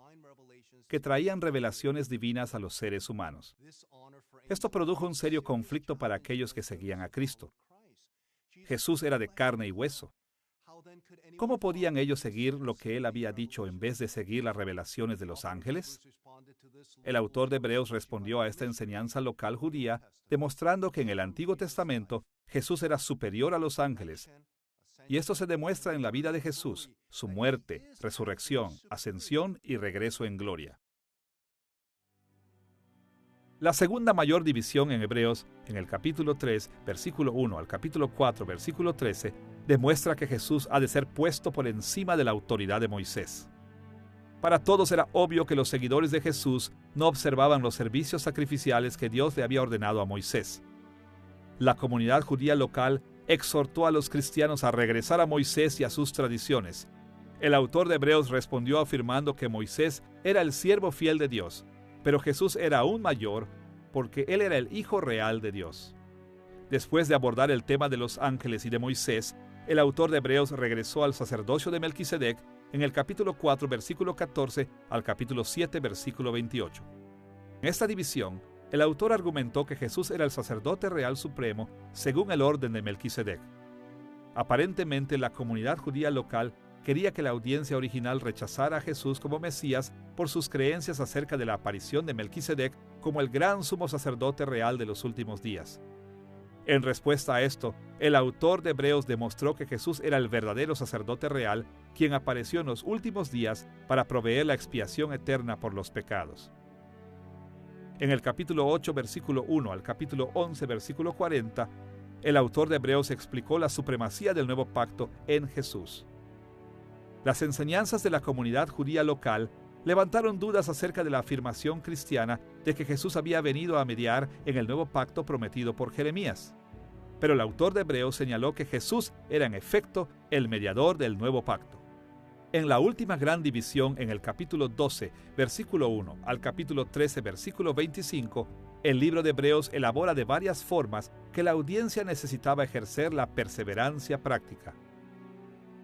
[SPEAKER 1] que traían revelaciones divinas a los seres humanos. Esto produjo un serio conflicto para aquellos que seguían a Cristo. Jesús era de carne y hueso. ¿Cómo podían ellos seguir lo que Él había dicho en vez de seguir las revelaciones de los ángeles? El autor de Hebreos respondió a esta enseñanza local judía, demostrando que en el Antiguo Testamento Jesús era superior a los ángeles. Y esto se demuestra en la vida de Jesús, su muerte, resurrección, ascensión y regreso en gloria. La segunda mayor división en Hebreos, en el capítulo 3, versículo 1 al capítulo 4, versículo 13, demuestra que Jesús ha de ser puesto por encima de la autoridad de Moisés. Para todos era obvio que los seguidores de Jesús no observaban los servicios sacrificiales que Dios le había ordenado a Moisés. La comunidad judía local exhortó a los cristianos a regresar a Moisés y a sus tradiciones. El autor de Hebreos respondió afirmando que Moisés era el siervo fiel de Dios, pero Jesús era aún mayor porque Él era el Hijo real de Dios. Después de abordar el tema de los ángeles y de Moisés, el autor de Hebreos regresó al sacerdocio de Melquisedec en el capítulo 4, versículo 14 al capítulo 7, versículo 28. En esta división, el autor argumentó que Jesús era el sacerdote real supremo según el orden de Melquisedec. Aparentemente, la comunidad judía local quería que la audiencia original rechazara a Jesús como Mesías por sus creencias acerca de la aparición de Melquisedec como el gran sumo sacerdote real de los últimos días. En respuesta a esto, el autor de Hebreos demostró que Jesús era el verdadero sacerdote real, quien apareció en los últimos días para proveer la expiación eterna por los pecados. En el capítulo 8, versículo 1 al capítulo 11, versículo 40, el autor de Hebreos explicó la supremacía del nuevo pacto en Jesús. Las enseñanzas de la comunidad judía local levantaron dudas acerca de la afirmación cristiana de que Jesús había venido a mediar en el nuevo pacto prometido por Jeremías. Pero el autor de Hebreos señaló que Jesús era en efecto el mediador del nuevo pacto. En la última gran división, en el capítulo 12, versículo 1 al capítulo 13, versículo 25, el libro de Hebreos elabora de varias formas que la audiencia necesitaba ejercer la perseverancia práctica.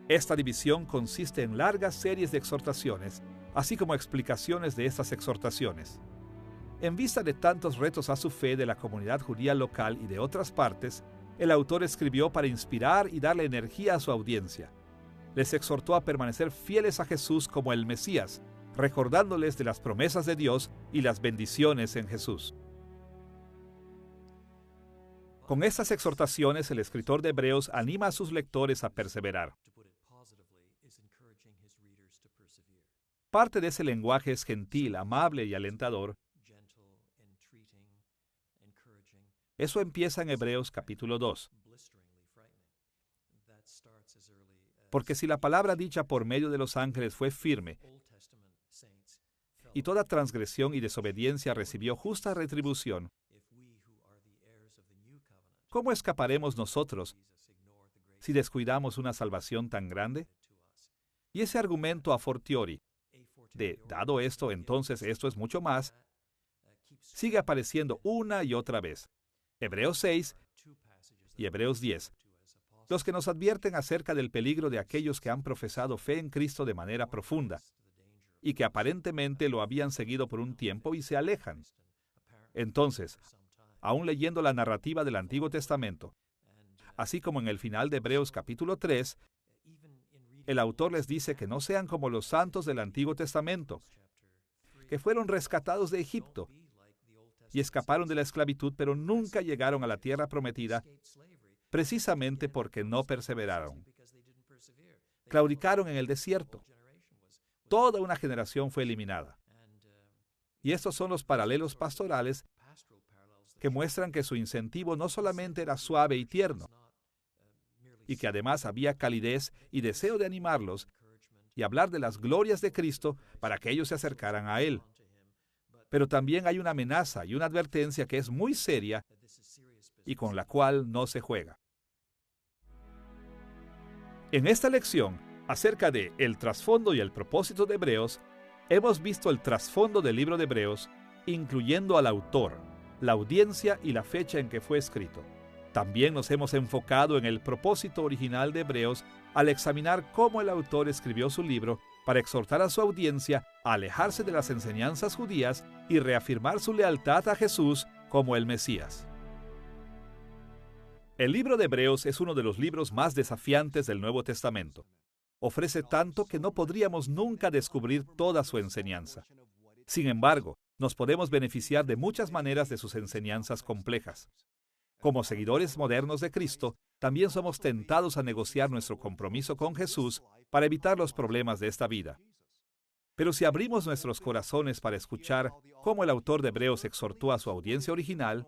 [SPEAKER 1] Esta división consiste en largas series de exhortaciones, así como explicaciones de estas exhortaciones. En vista de tantos retos a su fe de la comunidad judía local y de otras partes, el autor escribió para inspirar y darle energía a su audiencia. Les exhortó a permanecer fieles a Jesús como el Mesías, recordándoles de las promesas de Dios y las bendiciones en Jesús. Con estas exhortaciones, el escritor de Hebreos anima a sus lectores a perseverar. Parte de ese lenguaje es gentil, amable y alentador. Eso empieza en Hebreos capítulo 2. Porque si la palabra dicha por medio de los ángeles fue firme, y toda transgresión y desobediencia recibió justa retribución, ¿cómo escaparemos nosotros si descuidamos una salvación tan grande? Y ese argumento a fortiori, dado esto, entonces esto es mucho más, sigue apareciendo una y otra vez. Hebreos 6 y Hebreos 10, los que nos advierten acerca del peligro de aquellos que han profesado fe en Cristo de manera profunda y que aparentemente lo habían seguido por un tiempo y se alejan. Entonces, aún leyendo la narrativa del Antiguo Testamento, así como en el final de Hebreos capítulo 3, el autor les dice que no sean como los santos del Antiguo Testamento, que fueron rescatados de Egipto y escaparon de la esclavitud, pero nunca llegaron a la tierra prometida, precisamente porque no perseveraron. Claudicaron en el desierto. Toda una generación fue eliminada. Y estos son los paralelos pastorales que muestran que su incentivo no solamente era suave y tierno, y que además había calidez y deseo de animarlos y hablar de las glorias de Cristo para que ellos se acercaran a Él. Pero también hay una amenaza y una advertencia que es muy seria y con la cual no se juega. En esta lección, acerca de el trasfondo y el propósito de Hebreos, hemos visto el trasfondo del libro de Hebreos, incluyendo al autor, la audiencia y la fecha en que fue escrito. También nos hemos enfocado en el propósito original de Hebreos al examinar cómo el autor escribió su libro para exhortar a su audiencia a alejarse de las enseñanzas judías y reafirmar su lealtad a Jesús como el Mesías. El libro de Hebreos es uno de los libros más desafiantes del Nuevo Testamento. Ofrece tanto que no podríamos nunca descubrir toda su enseñanza. Sin embargo, nos podemos beneficiar de muchas maneras de sus enseñanzas complejas. Como seguidores modernos de Cristo, también somos tentados a negociar nuestro compromiso con Jesús para evitar los problemas de esta vida. Pero si abrimos nuestros corazones para escuchar cómo el autor de Hebreos exhortó a su audiencia original,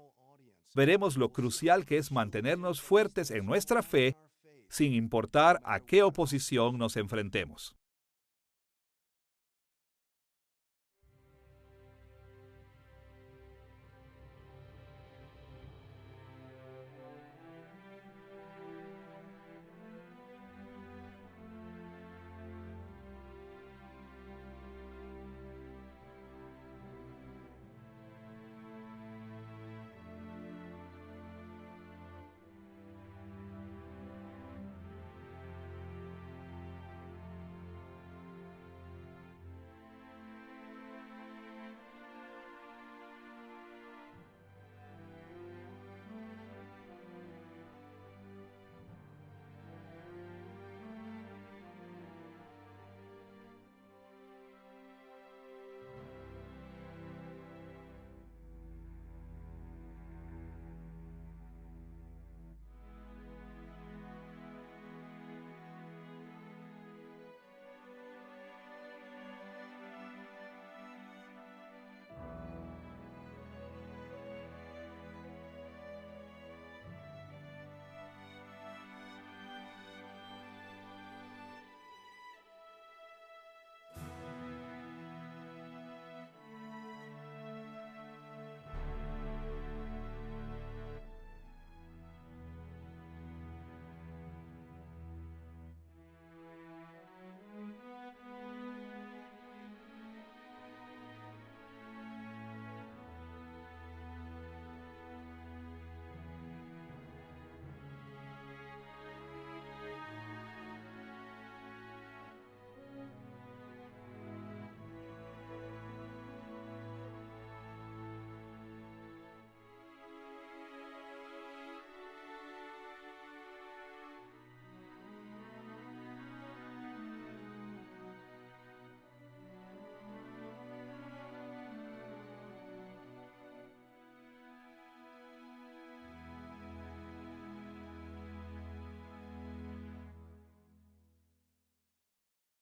[SPEAKER 1] veremos lo crucial que es mantenernos fuertes en nuestra fe sin importar a qué oposición nos enfrentemos.